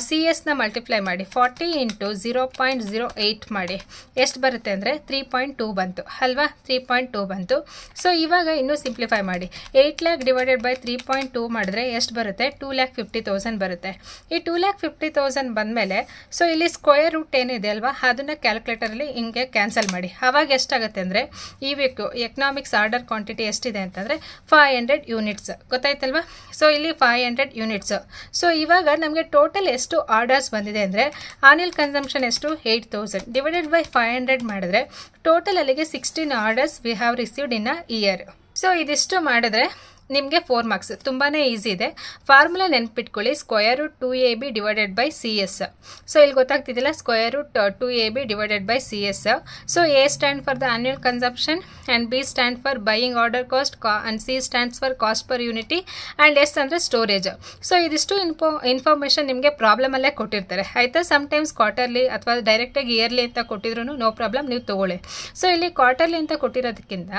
CS ನ ಮಲ್ಟಿಪ್ಲೈ ಮಾಡಿ 40 ಇಂಟು 0.08 ಮಾಡಿ ಎಷ್ಟು ಬರುತ್ತೆ ಅಂದರೆ 3.2 ಬಂತು ಅಲ್ವಾ, 3.2 ಬಂತು. ಸೊ ಇವಾಗ ಇನ್ನೂ ಸಿಂಪ್ಲಿಫೈ ಮಾಡಿ 8 lakh ಡಿವೈಡೆಡ್ ಬೈ 3.2 ಮಾಡಿದ್ರೆ ಎಷ್ಟು ಬರುತ್ತೆ, 2,50,000 ಬರುತ್ತೆ. ಈ 2,50,000 ಬಂದಮೇಲೆ ಸೊ ಇಲ್ಲಿ ಸ್ಕ್ವೇರ್ ರೂಟ್ ಏನಿದೆ ಅಲ್ವಾ ಅದನ್ನು ಕ್ಯಾಲ್ಕುಲೇಟರಲ್ಲಿ ಹಿಂಗೆ ಕ್ಯಾನ್ಸಲ್ ಮಾಡಿ. ಆವಾಗ ಎಷ್ಟಾಗುತ್ತೆ ಅಂದರೆ ಈ ವೀಕು ಎಕನಾಮಿಕ್ಸ್ ಆರ್ಡರ್ ಕ್ವಾಂಟಿಟಿ ಎಷ್ಟಿದೆ ಅಂತಂದರೆ 500 ಯೂನಿಟ್ಸ್ ಗೊತ್ತಾಯ್ತಲ್ವಾ. ಸೊ ಇಲ್ಲಿ 500 ಯೂನಿಟ್ಸ್. ಸೊ ಇವಾಗ ನಮಗೆ ಟೋಟಲ್ ಎಷ್ಟು ಆರ್ಡರ್ಸ್ ಬಂದಿದೆ ಅಂದರೆ ಆನಿಯಲ್ ಕನ್ಸಂಪ್ಷನ್ ಎಷ್ಟು 8,000 ಡಿವೈಡೆಡ್ ಬೈ 500 ಮಾಡಿದ್ರೆ ಟೋಟಲ್ ಅಲ್ಲಿಗೆ 16 orders we have received in a year. So ಇದಿಷ್ಟು ಮಾಡಿದ್ರೆ ನಿಮಗೆ 4 ಮಾರ್ಕ್ಸ್ ತುಂಬಾ ಈಸಿ ಇದೆ. ಫಾರ್ಮುಲಾ ನೆನ್ಪಿಟ್ಕೊಳ್ಳಿ, square root 2AB divided by CS. So ಇಲ್ಲಿ ಗೊತ್ತಾಗ್ತಿದ್ದಿಲ್ಲ, square root 2AB divided by CS. So A stand for the annual consumption and B stand for buying order cost and C stands for cost per unit and S ಅಂದರೆ storage. So ಇದಿಷ್ಟು information ನಿಮಗೆ ಪ್ರಾಬ್ಲಮಲ್ಲೇ ಕೊಟ್ಟಿರ್ತಾರೆ ಆಯಿತಾ. Sometimes quarterly ಅಥವಾ ಡೈರೆಕ್ಟಾಗಿ yearly ಅಂತ ಕೊಟ್ಟಿದ್ರು ನೋ ಪ್ರಾಬ್ಲಮ್, ನೀವು ತೊಗೊಳ್ಳಿ. ಸೊ ಇಲ್ಲಿ ಕ್ವಾರ್ಟರ್ಲಿ ಅಂತ ಕೊಟ್ಟಿರೋದಕ್ಕಿಂತ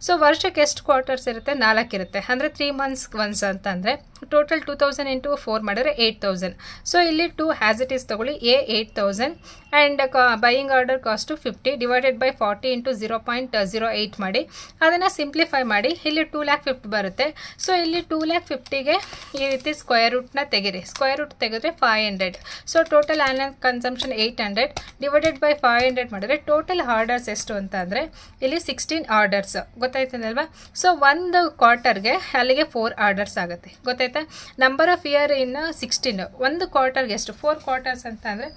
ಸೊ ವರ್ಷಕ್ಕೆ ಎಷ್ಟು ಕ್ವಾರ್ಟರ್ಸ್ ಇರುತ್ತೆ, 4 ಇರುತ್ತೆ. ಅಂದರೆ 3 months ಒನ್ಸ್ ಅಂತಂದರೆ ಟೋಟಲ್ 2,000 ಇಂಟು 4 ಮಾಡಿದ್ರೆ 8,000. ಸೊ ಇಲ್ಲಿ 2 ಆ್ಯಸ್ ಇಟ್ ಈಸ್ ತೊಗೊಳ್ಳಿ, A 8,000 and buying order cost 50 divided by 40 into 0.08 ಮಾಡಿ ಅದನ್ನು ಸಿಂಪ್ಲಿಫೈ ಮಾಡಿ ಇಲ್ಲಿ 2,50,000 ಬರುತ್ತೆ. ಸೊ ಇಲ್ಲಿ 2,50,000ಗೆ ಈ ರೀತಿ ಸ್ಕ್ವೇರ್ ರೂಟ್ನ ತೆಗಿರಿ, ಸ್ಕ್ವೇರ್ ರೂಟ್ ತೆಗೆದ್ರೆ 500. So total annual consumption 800 divided by 500 ಮಾಡಿದ್ರೆ ಟೋಟಲ್ ಆರ್ಡರ್ಸ್ ಎಷ್ಟು ಅಂತ ಅಂದರೆ ಇಲ್ಲಿ 16 ಆರ್ಡರ್ಸ್ ಗೊತ್ತಾಯ್ತದಲ್ವಾ. ಸೊ ಒಂದು ಕ್ವಾರ್ಟರ್ಗೆ ಅಲ್ಲಿಗೆ 4 ಆರ್ಡರ್ಸ್ ಆಗುತ್ತೆ ಗೊತ್ತಾಯ್ತಾ. ನಂಬರ್ ಆಫ್ ಇಯರ್ ಇನ್ 16, ಒಂದು ಕ್ವಾರ್ಟರ್ಗೆ ಎಷ್ಟು 4 ಕ್ವಾರ್ಟರ್ಸ್ ಅಂತ ಅಂದರೆ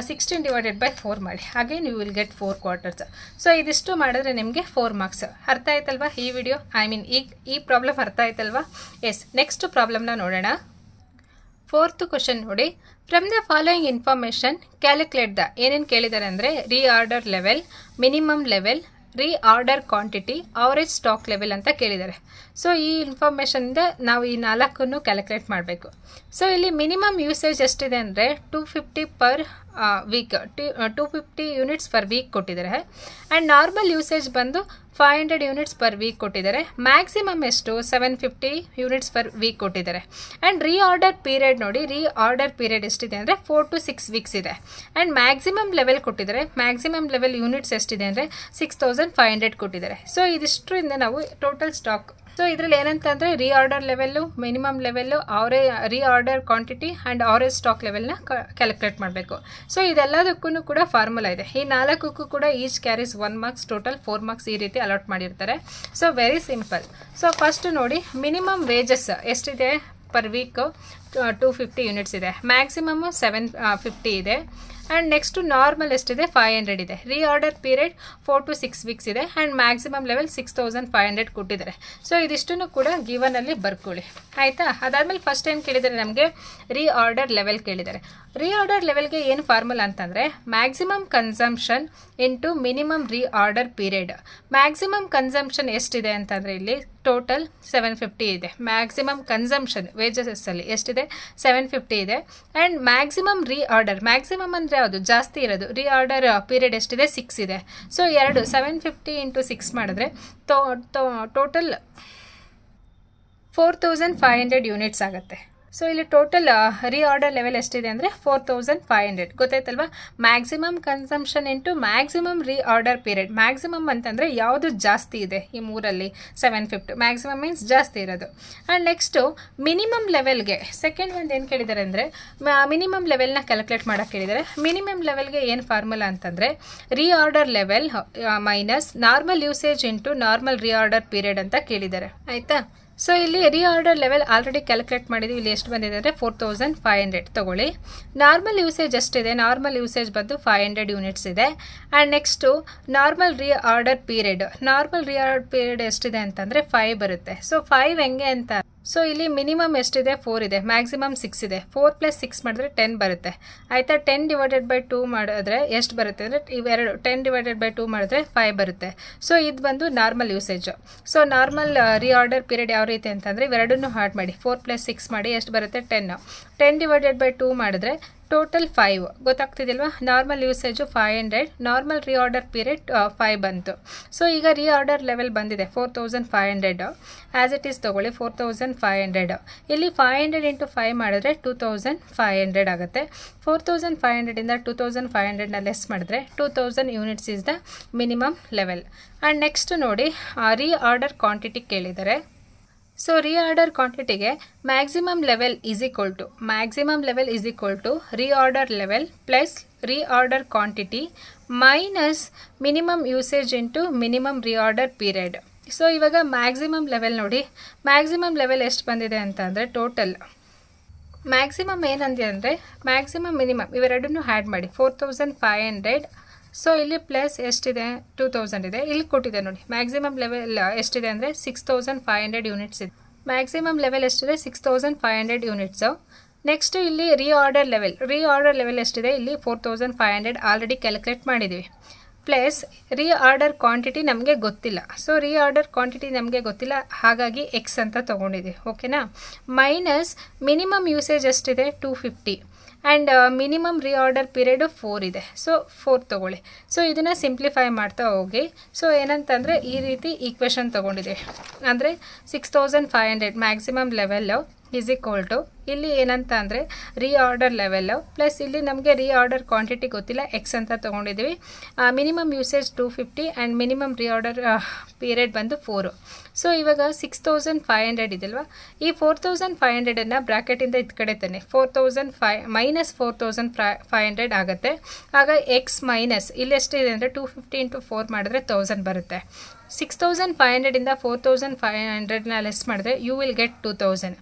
16 ಡಿವೈಡೆಡ್ ಬೈ 4 ಮಾಡಿ, ಹಾಗೆ ನೀವು ವಿಲ್ ಗೆಟ್ 4 ಕ್ವಾರ್ಟರ್ಸ್. ಸೊ ಇದಿಷ್ಟು ಮಾಡಿದ್ರೆ ನಿಮಗೆ 4 ಮಾರ್ಕ್ಸ್. ಅರ್ಥ ಆಯ್ತಲ್ವಾ ಈ ವಿಡಿಯೋ, ಐ ಮೀನ್ ಈ ಪ್ರಾಬ್ಲಮ್ ಅರ್ಥ ಆಯ್ತಲ್ವಾ. ಎಸ್, ನೆಕ್ಸ್ಟ್ ಪ್ರಾಬ್ಲಮ್ನ ನೋಡೋಣ. 4th ಕ್ವಶನ್ ನೋಡಿ. From the following information calculate the, ಏನೇನು ಕೇಳಿದ್ದಾರೆ ಅಂದರೆ reorder level, minimum level, reorder quantity, average stock level ಅಂತ ಕೇಳಿದ್ದಾರೆ. ಸೊ ಈ ಇನ್ಫಾರ್ಮೇಷನಿಂದ ನಾವು ಈ 4 ಕ್ಯಾಲ್ಕುಲೇಟ್ ಮಾಡಬೇಕು. ಸೊ ಇಲ್ಲಿ ಮಿನಿಮಮ್ ಯೂಸೇಜ್ ಎಷ್ಟಿದೆ ಅಂದರೆ 250 per week, 250 units per week ಕೊಟ್ಟಿದ್ದಾರೆ. ಆ್ಯಂಡ್ ನಾರ್ಮಲ್ ಯೂಸೇಜ್ ಬಂದು 500 ಯೂನಿಟ್ಸ್ ಪರ್ ವೀಕ್ ಕೊಟ್ಟಿದ್ದಾರೆ. ಮ್ಯಾಕ್ಸಿಮಮ್ ಎಷ್ಟು 750 ಯೂನಿಟ್ಸ್ ಪರ್ ವೀಕ್ ಕೊಟ್ಟಿದ್ದಾರೆ. ಆ್ಯಂಡ್ ರೀಆರ್ಡರ್ ಪೀರಿಯಡ್ ನೋಡಿ, ರೀಆರ್ಡರ್ ಪೀರಿಯಡ್ ಎಷ್ಟಿದೆ ಅಂದರೆ 4 to 6 ವೀಕ್ಸ್ ಇದೆ. ಆ್ಯಂಡ್ ಮ್ಯಾಕ್ಸಿಮಮ್ ಲೆವೆಲ್ ಕೊಟ್ಟಿದ್ದಾರೆ, ಮ್ಯಾಕ್ಸಿಮಮ್ ಲೆವೆಲ್ ಯೂನಿಟ್ಸ್ ಎಷ್ಟಿದೆ ಅಂದರೆ 6,500 ಕೊಟ್ಟಿದ್ದಾರೆ. ಸೊ ಇದಿಷ್ಟರಿಂದ ನಾವು ಟೋಟಲ್ ಸ್ಟಾಕ್, ಸೊ ಇದರಲ್ಲಿ ಏನಂತಂದರೆ reorder level, minimum level, reorder quantity and average stock ಲೆವೆಲ್ನ ಕ್ಯಾಲ್ಕುಲೇಟ್ ಮಾಡಬೇಕು. ಸೊ ಇದೆಲ್ಲದಕ್ಕೂ ಕೂಡ ಫಾರ್ಮುಲಾ ಇದೆ. ಈ 4ಕ್ಕೂ ಕೂಡ each carries 1 marks, total 4 marks ಈ ರೀತಿ ಅಲಾಟ್ ಮಾಡಿರ್ತಾರೆ. So very simple. So first ನೋಡಿ, ಮಿನಿಮಮ್ ವೇಜಸ್ ಎಷ್ಟಿದೆ ಪರ್ ವೀಕ್ 250 ಯೂನಿಟ್ಸ್ ಇದೆ, ಮ್ಯಾಕ್ಸಿಮಮ್ 750 ಇದೆ. ಆ್ಯಂಡ್ ನೆಕ್ಸ್ಟು ನಾರ್ಮಲ್ ಎಷ್ಟಿದೆ 500 ಇದೆ. ರೀಆರ್ಡರ್ ಪೀರಿಯಡ್ 4 to 6 ವೀಕ್ಸ್ ಇದೆ. ಆ್ಯಂಡ್ ಮ್ಯಾಕ್ಸಿಮಮ್ ಲೆವೆಲ್ 6,500 ಕೊಟ್ಟಿದ್ದಾರೆ. ಸೊ ಇದಿಷ್ಟನ್ನು ಕೂಡ ಗಿವನಲ್ಲಿ ಬರ್ಕೊಳ್ಳಿ ಆಯಿತಾ. ಅದಾದಮೇಲೆ ಫಸ್ಟ್ ಏನು ಕೇಳಿದ್ದಾರೆ, ನಮಗೆ ರೀಆರ್ಡರ್ ಲೆವೆಲ್ ಕೇಳಿದ್ದಾರೆ. ರೀಆರ್ಡರ್ ಲೆವೆಲ್ಗೆ ಏನು ಫಾರ್ಮುಲಾ ಅಂತಂದರೆ maximum consumption into minimum reorder period. Maximum consumption ಎಷ್ಟಿದೆ ಅಂತಂದರೆ ಇಲ್ಲಿ ಟೋಟಲ್ 750 ಇದೆ. ಮ್ಯಾಕ್ಸಿಮಮ್ ಕನ್ಸಂಪ್ಷನ್ ವೇಜಸಲ್ಲಿ ಎಷ್ಟಿದೆ 750 ಇದೆ. ಆ್ಯಂಡ್ ಮ್ಯಾಕ್ಸಿಮಮ್ ರೀಆರ್ಡರ್, ಮ್ಯಾಕ್ಸಿಮಮ್ ಅಂದರೆ ಯಾವುದು ಜಾಸ್ತಿ ಇರೋದು, ರೀಆರ್ಡರ್ ಪೀರಿಯಡ್ ಎಷ್ಟಿದೆ 6 ಇದೆ. ಸೊ 750 ಇಂಟು 6 ಮಾಡಿದ್ರೆ ಟೋಟಲ್ 4,500 ಯೂನಿಟ್ಸ್ ಆಗುತ್ತೆ. ಸೊ ಇಲ್ಲಿ ಟೋಟಲ್ ರೀಆರ್ಡರ್ ಲೆವೆಲ್ ಎಷ್ಟಿದೆ ಅಂದರೆ 4,500 ಗೊತ್ತಾಯ್ತಲ್ವಾ. Maximum consumption into maximum reorder period. Maximum ಅಂತಂದರೆ ಯಾವುದು ಜಾಸ್ತಿ ಇದೆ ಈ ಮೂರಲ್ಲಿ 750, ಮ್ಯಾಕ್ಸಿಮಮ್ ಮೀನ್ಸ್ ಜಾಸ್ತಿ ಇರೋದು. ಆ್ಯಂಡ್ ನೆಕ್ಸ್ಟು ಮಿನಿಮಮ್ ಲೆವೆಲ್ಗೆ ಸೆಕೆಂಡ್ ಒಂದು ಏನು ಕೇಳಿದ್ದಾರೆ ಅಂದರೆ ಮಿನಿಮಮ್ ಲೆವೆಲ್ನ ಕ್ಯಾಲ್ಕುಲೇಟ್ ಮಾಡೋಕ್ಕೆ ಕೇಳಿದ್ದಾರೆ. ಮಿನಿಮಮ್ ಲೆವೆಲ್ಗೆ ಏನು ಫಾರ್ಮುಲಾ ಅಂತಂದರೆ reorder level minus normal usage into normal reorder period ಅಂತ ಕೇಳಿದ್ದಾರೆ ಆಯಿತಾ. ಸೊ ಇಲ್ಲಿ ರೀಆರ್ಡರ್ ಲೆವೆಲ್ ಆಲ್ರೆಡಿ ಕ್ಯಾಲ್ಕುಲೇಟ್ ಮಾಡಿದ್ದೀವಿ. ಇಲ್ಲಿ ಎಷ್ಟು ಬಂದಿದೆ ಅಂದರೆ 4,500 ತೊಗೊಳ್ಳಿ. ನಾರ್ಮಲ್ ಯೂಸೇಜ್ ಎಷ್ಟಿದೆ, ನಾರ್ಮಲ್ ಯೂಸೇಜ್ ಬಂದು 500 ಯೂನಿಟ್ಸ್ ಇದೆ. And next normal reorder period, normal reorder period ಎಷ್ಟಿದೆ ಅಂತಂದರೆ 5 ಬರುತ್ತೆ. ಸೊ 5 ಹೆಂಗೆ ಅಂತ, ಸೊ ಇಲ್ಲಿ ಮಿನಿಮಮ್ ಎಷ್ಟಿದೆ 4 ಇದೆ, ಮ್ಯಾಕ್ಸಿಮಮ್ 6 ಇದೆ. 4 + 6 ಮಾಡಿದ್ರೆ 10 ಬರುತ್ತೆ ಆಯಿತಾ. 10 ಡಿವೈಡೆಡ್ ಬೈ 2 ಮಾಡಿದ್ರೆ ಎಷ್ಟು ಬರುತ್ತೆ ಅಂದರೆ ಇವೆರಡು 10 ಡಿವೈಡೆಡ್ ಬೈ 2 ಮಾಡಿದ್ರೆ 5 ಬರುತ್ತೆ. ಸೊ ಇದು ಬಂದು normal usage. So normal reorder period ಯಾವ ರೀತಿ ಅಂತಂದರೆ ಇವೆರಡನ್ನು ಆ್ಯಡ್ ಮಾಡಿ 4 + 6 ಮಾಡಿ ಎಷ್ಟು ಬರುತ್ತೆ 10. 10 ಡಿವೈಡೆಡ್ ಬೈ 2 ಮಾಡಿದ್ರೆ ಟೋಟಲ್ 5 ಗೊತ್ತಾಗ್ತಿದೆಯಲ್ವಾ. Normal usage 500, normal reorder period 5 ಬಂತು. ಸೊ ಈಗ ರೀಆರ್ಡರ್ ಲೆವೆಲ್ ಬಂದಿದೆ 4500 ಆ್ಯಸ್ ಇಟ್ ಈಸ್ ತೊಗೊಳ್ಳಿ. 4500 ಇಲ್ಲಿ 500 ಇಂಟು 5 ಮಾಡಿದ್ರೆ 2500 ಆಗುತ್ತೆ. 4500 2500ನ ಲೆಸ್ ಮಾಡಿದ್ರೆ 2000 units is the minimum level. And next ನೋಡಿ ರೀಆರ್ಡರ್ ಕ್ವಾಂಟಿಟಿ ಕೇಳಿದ್ದಾರೆ. ಸೊ ರೀಆರ್ಡರ್ ಕ್ವಾಂಟಿಟಿಗೆ maximum level is equal to reorder level plus reorder quantity minus minimum usage into minimum reorder period. So ಇವಾಗ maximum level ನೋಡಿ, maximum level ಎಷ್ಟು ಬಂದಿದೆ ಅಂತ ಅಂದರೆ total maximum ಏನಂದೆ ಅಂದರೆ ಮ್ಯಾಕ್ಸಿಮಮ್ ಮಿನಿಮಮ್ ಇವೆರಡನ್ನೂ ಆ್ಯಡ್ ಮಾಡಿ 4500. ಸೊ ಇಲ್ಲಿ ಪ್ಲಸ್ ಎಷ್ಟಿದೆ 2000 ಇದೆ. ಇಲ್ಲಿ ಕೊಟ್ಟಿದೆ ನೋಡಿ ಮ್ಯಾಕ್ಸಿಮಮ್ ಲೆವೆಲ್ ಎಷ್ಟಿದೆ ಅಂದರೆ 6500 ಯೂನಿಟ್ಸ್ ಇದೆ. ಮ್ಯಾಕ್ಸಿಮಮ್ ಲೆವೆಲ್ ಎಷ್ಟಿದೆ 6500 ಯೂನಿಟ್ಸು. ನೆಕ್ಸ್ಟ್ ಇಲ್ಲಿ ರೀಆರ್ಡರ್ ಲೆವೆಲ್ ಎಷ್ಟಿದೆ ಇಲ್ಲಿ 4500 ಆಲ್ರೆಡಿ ಕ್ಯಾಲ್ಕುಲೇಟ್ ಮಾಡಿದ್ದೀವಿ. ಪ್ಲಸ್ ರೀಆರ್ಡರ್ ಕ್ವಾಂಟಿಟಿ ನಮಗೆ ಗೊತ್ತಿಲ್ಲ. ಸೊ ರೀಆರ್ಡರ್ ಕ್ವಾಂಟಿಟಿ ನಮಗೆ ಗೊತ್ತಿಲ್ಲ, ಹಾಗಾಗಿ ಎಕ್ಸ್ ಅಂತ ತೊಗೊಂಡಿದ್ದೀವಿ. ಓಕೆನಾ. ಮೈನಸ್ ಮಿನಿಮಮ್ ಯೂಸೇಜ್ ಎಷ್ಟಿದೆ 250 ಆ್ಯಂಡ್ ಮಿನಿಮಮ್ ರೀಆರ್ಡರ್ ಪೀರಿಯಡು 4 ಇದೆ. ಸೊ 4 ತೊಗೊಳ್ಳಿ. ಸೊ ಇದನ್ನು ಸಿಂಪ್ಲಿಫೈ ಮಾಡ್ತಾ ಹೋಗಿ. ಸೊ ಏನಂತಂದರೆ ಈ ರೀತಿ ಈಕ್ವೇಷನ್ ತೊಗೊಂಡಿದ್ದೀವಿ. ಅಂದರೆ 6500 maximum level is equal to ಇಲ್ಲಿ ಏನಂತ ಅಂದರೆ ರೀಆರ್ಡರ್ ಲೆವೆಲ್ಲು ಪ್ಲಸ್ ಇಲ್ಲಿ ನಮಗೆ ರೀಆರ್ಡರ್ ಕ್ವಾಂಟಿಟಿ ಗೊತ್ತಿಲ್ಲ ಎಕ್ಸ್ ಅಂತ ತೊಗೊಂಡಿದ್ದೀವಿ. Minimum usage 250 and minimum reorder period ಬಂದು 4. ಸೊ ಇವಾಗ 6500 ಇದೆಲ್ವಾ, ಈ 4500 ಬ್ರ್ಯಾಕೆಟಿಂದ ಇದು ಕಡೆ ತಾನೆ 4500 ಆಗುತ್ತೆ. ಆಗ ಎಕ್ಸ್ ಮೈನಸ್ ಇಲ್ಲಿ ಎಷ್ಟಿದೆ ಅಂದರೆ 250 ಇಂಟು 4 ಮಾಡಿದ್ರೆ 1000 ಬರುತ್ತೆ. 6500 4500ನ ಲೆಸ್ ಮಾಡಿದ್ರೆ you will get 2000.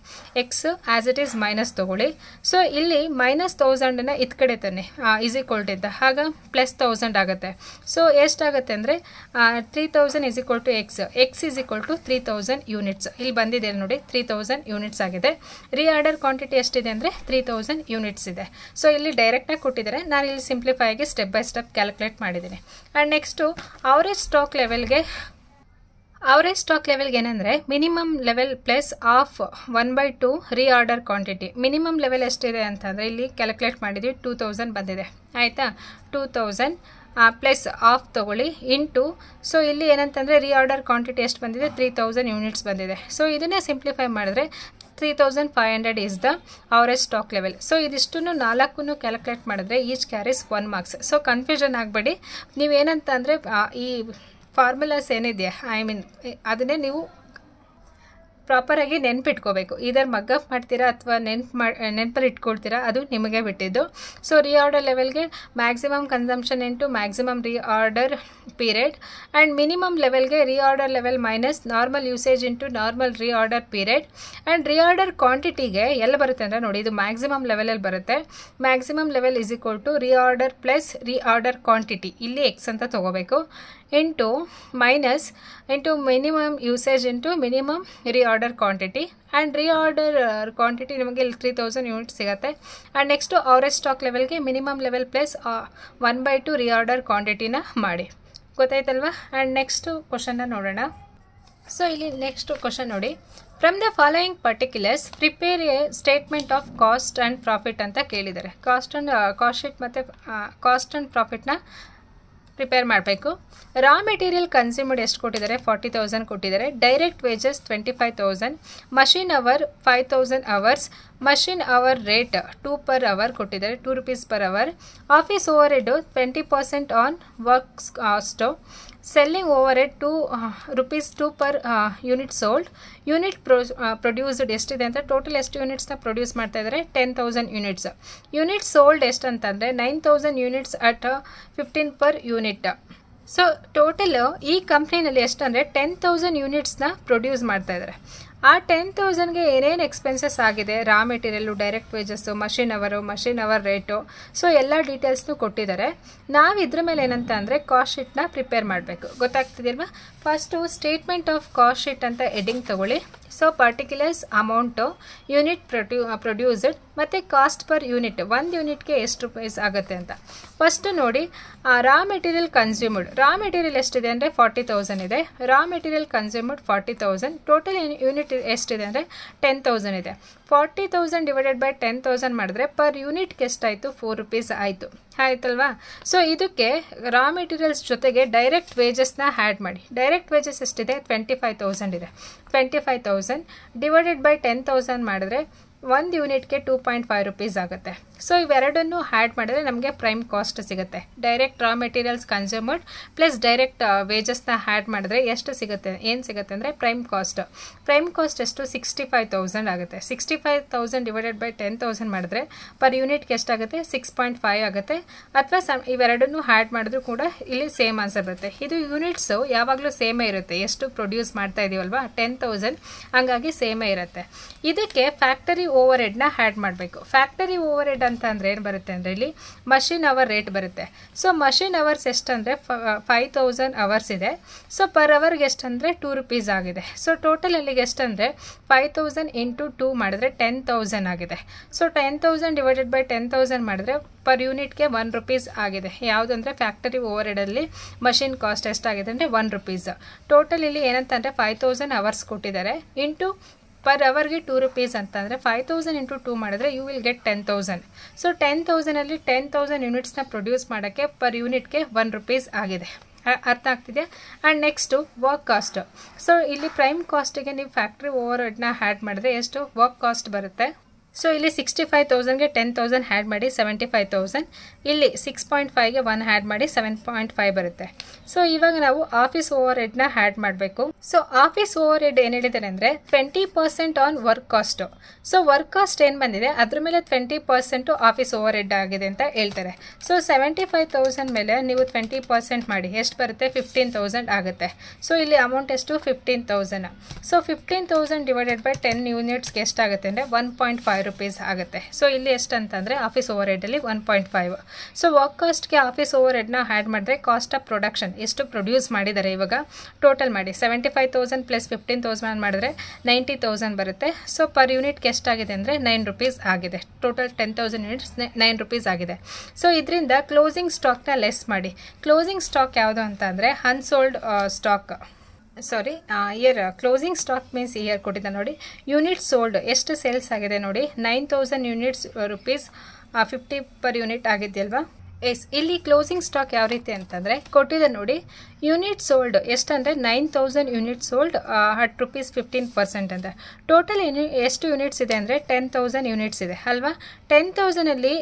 X as it is minus ತೊಗೊಳ್ಳಿ. ಸೊ ಇಲ್ಲಿ ಮೈನಸ್ 1000ನ ಇದು ಕಡೆ ತಾನೆ ಈಸ್ ಈಕ್ವಲ್ ಟು ಅಂತ, ಆಗ ಪ್ಲಸ್ 1000 ಆಗುತ್ತೆ. ಸೊ ಎಷ್ಟಾಗುತ್ತೆ ಅಂದರೆ 3000 is equal to X is equal to 3000 units. ಇಲ್ಲಿ ಬಂದಿದೆ ನೋಡಿ 3000 ಯೂನಿಟ್ಸ್ ಆಗಿದೆ. ರೀಆರ್ಡರ್ ಕ್ವಾಂಟಿಟಿ ಎಷ್ಟಿದೆ ಅಂದರೆ 3000 ಯೂನಿಟ್ಸ್ ಇದೆ. ಸೊ ಇಲ್ಲಿ ಡೈರೆಕ್ಟಾಗಿ ಕೊಟ್ಟಿದ್ದಾರೆ, ನಾನು ಇಲ್ಲಿ ಸಿಂಪ್ಲಿಫೈ ಆಗಿ ಸ್ಟೆಪ್ ಬೈ ಸ್ಟೆಪ್ ಕ್ಯಾಲ್ಕುಲೇಟ್ ಮಾಡಿದ್ದೀನಿ. ಆ್ಯಂಡ್ ನೆಕ್ಸ್ಟು ಅವರೇಜ್ ಸ್ಟಾಕ್ ಲೆವೆಲ್ಗೆ ಏನಂದರೆ minimum level plus of 1/2 reorder quantity. Minimum level ಎಷ್ಟಿದೆ ಅಂತಂದರೆ ಇಲ್ಲಿ ಕ್ಯಾಲ್ಕುಲೇಟ್ ಮಾಡಿದ್ವಿ 2000 ಬಂದಿದೆ ಆಯಿತಾ. 2000 ಪ್ಲಸ್ ಆಫ್ ತೊಗೊಳ್ಳಿ ಇಂಟು. ಸೊ ಇಲ್ಲಿ ಏನಂತಂದರೆ ರೀಆರ್ಡರ್ ಕ್ವಾಂಟಿಟಿ ಎಷ್ಟು ಬಂದಿದೆ 3000 ಯೂನಿಟ್ಸ್ ಬಂದಿದೆ. ಸೊ ಇದನ್ನೇ ಸಿಂಪ್ಲಿಫೈ ಮಾಡಿದ್ರೆ 3500 is the average stock level. So ಇದಿಷ್ಟನ್ನು 4 ಕ್ಯಾಲ್ಕುಲೇಟ್ ಮಾಡಿದ್ರೆ each carries 1 marks. So confusion ಆಗಬೇಡಿ. ನೀವೇನಂತ ಅಂದರೆ ಈ ಫಾರ್ಮುಲಾಸ್ ಏನಿದೆಯಾ ಅದನ್ನೇ ನೀವು ಪ್ರಾಪರಾಗಿ ನೆನ್ಪಿಟ್ಕೋಬೇಕು. ಇದರ ಮಗ್ಗಪ್ ಮಾಡ್ತೀರಾ ಅಥವಾ ನೆನಪಲ್ಲಿ ಇಟ್ಕೊಳ್ತೀರಾ ಅದು ನಿಮಗೆ ಬಿಟ್ಟಿದ್ದು. ಸೊ ರೀಆರ್ಡರ್ ಲೆವೆಲ್ಗೆ maximum consumption into maximum reorder period and minimum ಲೆವೆಲ್ಗೆ reorder level minus normal usage into normal reorder period and reorder ಕ್ವಾಂಟಿಟಿಗೆ ಎಲ್ಲ ಬರುತ್ತೆ ಅಂದರೆ ನೋಡಿ ಇದು ಮ್ಯಾಕ್ಸಿಮಮ್ ಲೆವೆಲಲ್ಲಿ ಬರುತ್ತೆ. Maximum level is equal to reorder plus reorder quantity ಇಲ್ಲಿ ಎಕ್ಸ್ ಅಂತ ತೊಗೋಬೇಕು into minus into minimum usage into minimum reorder quantity and reorder quantity ನಿಮಗೆ ಇಲ್ಲಿ 3000 ಯೂನಿಟ್ಸ್ ಸಿಗುತ್ತೆ. ಆ್ಯಂಡ್ ನೆಕ್ಸ್ಟು ಅವರೇಜ್ ಸ್ಟಾಕ್ ಲೆವೆಲ್ಗೆ ಮಿನಿಮಮ್ ಲೆವೆಲ್ ಪ್ಲಸ್ 1/2 ರೀಆರ್ಡರ್ ಕ್ವಾಂಟಿಟಿನ ಮಾಡಿ. ಗೊತ್ತಾಯ್ತಲ್ವಾ. ಆ್ಯಂಡ್ ನೆಕ್ಸ್ಟು ಕ್ವಶನ್ನ ನೋಡೋಣ. ಸೊ ಇಲ್ಲಿ ನೆಕ್ಸ್ಟ್ ಕ್ವಶನ್ ನೋಡಿ, from the following particulars prepare a statement of cost and profit ಅಂತ ಕೇಳಿದ್ದಾರೆ. ಕಾಸ್ಟ್ ಶೀಟ್ ಮತ್ತು ಕಾಸ್ಟ್ ಆ್ಯಂಡ್ ಪ್ರಾಫಿಟ್ನ ಪ್ರಿಪೇರ್ ಮಾಡಬೇಕು. ರಾ ಮೆಟೀರಿಯಲ್ ಕನ್ಸ್ಯೂಮ್ಡ್ ಎಷ್ಟು ಕೊಟ್ಟಿದ್ದಾರೆ 40,000 ಕೊಟ್ಟಿದ್ದಾರೆ. Direct wages 25,000. Machine hour 5,000 hours. Machine hour rate 2 per hour ಕೊಟ್ಟಿದ್ದಾರೆ, 2 rupees per hour. Office overhead 20% on works cost. Selling overhead 2 rupees 2 per unit sold. Unit produced ಎಷ್ಟಿದೆ ಅಂತ total ಎಷ್ಟು ಯೂನಿಟ್ಸ್ನ produce ಮಾಡ್ತಾ ಇದ್ದಾರೆ 10,000 ಯೂನಿಟ್ಸ್. ಯೂನಿಟ್ ಸೋಲ್ಡ್ ಎಷ್ಟಂತಂದರೆ 9,000 units at 15 per unit. So total ಈ ಕಂಪ್ನಿನಲ್ಲಿ ಎಷ್ಟಂದರೆ 10,000 ಯೂನಿಟ್ಸ್ನ ಪ್ರೊಡ್ಯೂಸ್ ಮಾಡ್ತಾ ಇದ್ದಾರೆ. ಆ 10,000ಗೆ ಏನೇನು ಎಕ್ಸ್ಪೆನ್ಸಸ್ ಆಗಿದೆ, raw material, direct wages, machine hour rate, so ಎಲ್ಲ ಡೀಟೇಲ್ಸ್ನು ಕೊಟ್ಟಿದ್ದಾರೆ. ನಾವು ಇದ್ರ ಮೇಲೆ ಏನಂತ ಅಂದರೆ ಕಾಸ್ಟ್ ಶೀಟ್ನ ಪ್ರಿಪೇರ್ ಮಾಡಬೇಕು. ಗೊತ್ತಾಗ್ತಿದೆಯಲ್ವಾ. First statement of cost sheet ಅಂತ ಹೆಡ್ಡಿಂಗ್ ತೊಗೊಳ್ಳಿ. So particulars amount, unit produced ಮತ್ತು ಕಾಸ್ಟ್ ಪರ್ ಯೂನಿಟ್, 1 ಯೂನಿಟ್ಗೆ ಎಷ್ಟು ರೂಪೀಸ್ ಆಗುತ್ತೆ ಅಂತ. ಫಸ್ಟು ನೋಡಿ raw material consumed. Raw material ಎಷ್ಟಿದೆ ಅಂದರೆ 40,000 ಇದೆ. Raw material consumed 40,000. Total unit ಎಷ್ಟಿದೆ ಅಂದರೆ 10,000 ಇದೆ. 40,000 ಡಿವೈಡೆಡ್ ಬೈ 10,000 ಮಾಡಿದ್ರೆ ಪರ್ ಯೂನಿಟ್ಗೆ ಎಷ್ಟಾಯಿತು? 4 ರೂಪೀಸ್ ಆಯಿತು. ಆಯ್ತಲ್ವಾ? ಸೊ ಇದಕ್ಕೆ ರಾ ಮೆಟೀರಿಯಲ್ಸ್ ಜೊತೆಗೆ ಡೈರೆಕ್ಟ್ ವೇಜಸ್ನ ಆ್ಯಡ್ ಮಾಡಿ. ಡೈರೆಕ್ಟ್ ವೇಜಸ್ ಎಷ್ಟಿದೆ? 25,000 ಇದೆ. 25,000 ಡಿವೈಡೆಡ್ ಬೈ 10,000 ಮಾಡಿದ್ರೆ 1 ಯೂನಿಟ್ಗೆ 2.5 ರೂಪೀಸ್ ಆಗುತ್ತೆ. ಸೊ ಇವೆರಡನ್ನು ಆ್ಯಡ್ ಮಾಡಿದ್ರೆ ನಮಗೆ ಪ್ರೈಮ್ ಕಾಸ್ಟ್ ಸಿಗುತ್ತೆ. Direct raw materials consumed plus direct ವೇಜಸ್ನ ಆ್ಯಡ್ ಮಾಡಿದ್ರೆ ಎಷ್ಟು ಸಿಗುತ್ತೆ? ಏನು ಸಿಗುತ್ತೆ ಅಂದರೆ ಪ್ರೈಮ್ ಕಾಸ್ಟ್. ಪ್ರೈಮ್ ಕಾಸ್ಟ್ ಎಷ್ಟು? 65,000 ಆಗುತ್ತೆ. 65,000 ಡಿವೈಡೆಡ್ ಬೈ 10,000 ಮಾಡಿದ್ರೆ ಪರ್ ಯೂನಿಟ್ಗೆ ಎಷ್ಟಾಗುತ್ತೆ? 6.5 ಆಗುತ್ತೆ. ಅಥವಾ ಇವೆರಡನ್ನು ಆ್ಯಡ್ ಮಾಡಿದ್ರು ಕೂಡ ಇಲ್ಲಿ ಸೇಮ್ ಆನ್ಸರ್ ಬರುತ್ತೆ. ಇದು ಯೂನಿಟ್ಸು ಯಾವಾಗಲೂ ಸೇಮೇ ಇರುತ್ತೆ. ಎಷ್ಟು ಪ್ರೊಡ್ಯೂಸ್ ಮಾಡ್ತಾ ಇದೀವಲ್ವಾ 10,000, ಹಂಗಾಗಿ ಸೇಮೇ ಇರುತ್ತೆ. ಇದಕ್ಕೆ ಫ್ಯಾಕ್ಟರಿ ಓವರ್ ಹೆಡ್ನ ಆ್ಯಡ್ ಮಾಡಬೇಕು. ಫ್ಯಾಕ್ಟರಿ ಓವರ್ ಹೆಡ್ ಅಂತ ಅಂದರೆ ಏನು ಬರುತ್ತೆ ಅಂದರೆ ಇಲ್ಲಿ ಮಷಿನ್ ಅವರ್ ರೇಟ್ ಬರುತ್ತೆ. ಸೊ ಮಷಿನ್ ಅವರ್ಸ್ ಎಷ್ಟಂದರೆ 5,000 ಅವರ್ಸ್ ಇದೆ. ಸೊ ಪರ್ ಅವರ್ಗೆ ಎಷ್ಟಂದರೆ 2 ರೂಪೀಸ್ ಆಗಿದೆ. ಸೊ ಟೋಟಲ್ ಅಲ್ಲಿಗೆ ಎಷ್ಟಂದರೆ 5,000 ಇಂಟು 2 ಮಾಡಿದ್ರೆ 10,000 ಆಗಿದೆ. ಸೊ 10,000 ಡಿವೈಡೆಡ್ ಬೈ 10,000 ಮಾಡಿದ್ರೆ ಪರ್ ಯೂನಿಟ್ಗೆ 1 ರೂಪೀಸ್ ಆಗಿದೆ. ಯಾವುದಂದರೆ ಫ್ಯಾಕ್ಟರಿ ಓವರ್ ಹೆಡಲ್ಲಿ ಮಷಿನ್ ಕಾಸ್ಟ್ ಎಷ್ಟಾಗಿದೆ ಅಂದರೆ 1 ರೂಪೀಸ್. ಟೋಟಲ್ ಇಲ್ಲಿ ಏನಂತಂದರೆ 5,000 ಅವರ್ಸ್ ಕೊಟ್ಟಿದ್ದಾರೆ. ಇಂಟು ಪರ್ ಅವರ್ಗೆ 2 ರೂಪೀಸ್ ಅಂತಂದರೆ 5,000 ಇಂಟು 2 ಮಾಡಿದ್ರೆ ಯು ವಿಲ್ ಗೆಟ್ 10,000. ಸೊ 10,000ಅಲ್ಲಿ 10,000 ಯೂನಿಟ್ಸ್ನ ಪ್ರೊಡ್ಯೂಸ್ ಮಾಡೋಕ್ಕೆ ಪರ್ ಯೂನಿಟ್ಗೆ 1 ರೂಪೀಸ್ ಆಗಿದೆ. ಅರ್ಥ ಆಗ್ತಿದೆಯಾ? And next work cost. So ಇಲ್ಲಿ ಪ್ರೈಮ್ ಕಾಸ್ಟಿಗೆ ನೀವು ಫ್ಯಾಕ್ಟ್ರಿ ಓವರ್ ಹೆಡ್ನ ಆ್ಯಡ್ ಮಾಡಿದ್ರೆ ಎಷ್ಟು ವರ್ಕ್ ಕಾಸ್ಟ್ ಬರುತ್ತೆ? ಸೊ ಇಲ್ಲಿ 65,000ಗೆ 10,000 ಆ್ಯಡ್ ಮಾಡಿ 75,000. ಇಲ್ಲಿ 6.5ಗೆ 1 ಆ್ಯಡ್ ಮಾಡಿ 7.5 ಬರುತ್ತೆ. ಸೊ ಇವಾಗ ನಾವು ಆಫೀಸ್ ಓವರ್ ಹೆಡ್ನ ಆ್ಯಡ್ ಮಾಡಬೇಕು. ಸೊ ಆಫೀಸ್ ಓವರ್ ಹೆಡ್ ಏನು ಹೇಳಿದ್ದಾರೆ ಅಂದರೆ 20% on work cost. So work cost ಏನು ಬಂದಿದೆ ಅದ್ರ ಮೇಲೆ 20% ಆಫೀಸ್ ಓವರ್ ಹೆಡ್ ಆಗಿದೆ ಅಂತ ಹೇಳ್ತಾರೆ. ಸೊ 75,000 ಮೇಲೆ ನೀವು 20% ಮಾಡಿ ಎಷ್ಟು ಬರುತ್ತೆ? 15,000 ಆಗುತ್ತೆ. ಸೊ ಇಲ್ಲಿ ಅಮೌಂಟ್ ಎಷ್ಟು? 15,000. ಸೊ 15,000 ಡಿವೈಡೆಡ್ ಬೈ 10 ಯೂನಿಟ್ಸ್ಗೆ ಎಷ್ಟಾಗುತ್ತೆ ಅಂದರೆ 1.5 ರೂಪೀಸ್ ಆಗುತ್ತೆ. ಸೊ ಇಲ್ಲಿ ಎಷ್ಟಂತಂದರೆ ಆಫೀಸ್ ಓವರ್ ಹೆಡಲ್ಲಿ 1.5. ಸೊ ವರ್ಕ್ ಕಾಸ್ಟ್ಗೆ ಆಫೀಸ್ ಓವರ್ ಹೆಡ್ನ ಆ್ಯಡ್ ಮಾಡಿದ್ರೆ ಕಾಸ್ಟ್ ಆಫ್ ಪ್ರೊಡಕ್ಷನ್ ಎಷ್ಟು ಪ್ರೊಡ್ಯೂಸ್ ಮಾಡಿದ್ದಾರೆ ಇವಾಗ ಟೋಟಲ್ ಮಾಡಿ 75,000 ಪ್ಲಸ್ 15,000 ಮಾಡಿದ್ರೆ 90,000 ಬರುತ್ತೆ. ಸೊ ಪರ್ ಯೂನಿಟ್ಗೆ ಎಷ್ಟಾಗಿದೆ ಅಂದರೆ 9 ರೂಪೀಸ್ ಆಗಿದೆ. ಟೋಟಲ್ 10,000 ಯೂನಿಟ್ಸ್ 9 ರೂಪೀಸ್ ಆಗಿದೆ. ಸೊ ಇದರಿಂದ ಕ್ಲೋಸಿಂಗ್ ಸ್ಟಾಕ್ನ ಲೆಸ್ ಮಾಡಿ. ಕ್ಲೋಸಿಂಗ್ ಸ್ಟಾಕ್ ಯಾವುದು ಅಂತ ಅಂದರೆ unsold stock. Year closing stock means year ಕೊಟ್ಟಿದ್ದ ನೋಡಿ. ಯೂನಿಟ್ ಸೋಲ್ಡ್ ಎಷ್ಟು ಸೇಲ್ಸ್ ಆಗಿದೆ ನೋಡಿ 9,000 ಯೂನಿಟ್ಸ್ ರೂಪೀಸ್ 50 ಪರ್ ಯೂನಿಟ್ ಆಗಿದೆಯಲ್ವಾ? ಎಸ್. ಇಲ್ಲಿ ಕ್ಲೋಸಿಂಗ್ ಸ್ಟಾಕ್ ಯಾವ ರೀತಿ ಅಂತಂದರೆ ಕೊಟ್ಟಿದೆ ನೋಡಿ. ಯೂನಿಟ್ ಸೋಲ್ಡ್ ಎಷ್ಟಂದರೆ 9,000 ಯೂನಿಟ್ ಸೋಲ್ಡ್ ಅಟ್ ರೂಪೀಸ್ 15% ಅಂತ. ಟೋಟಲ್ ಎಷ್ಟು ಯೂನಿಟ್ಸ್ ಇದೆ ಅಂದರೆ 10,000 ಯೂನಿಟ್ಸ್ ಇದೆ ಅಲ್ವಾ? 10,000ಅಲ್ಲಿ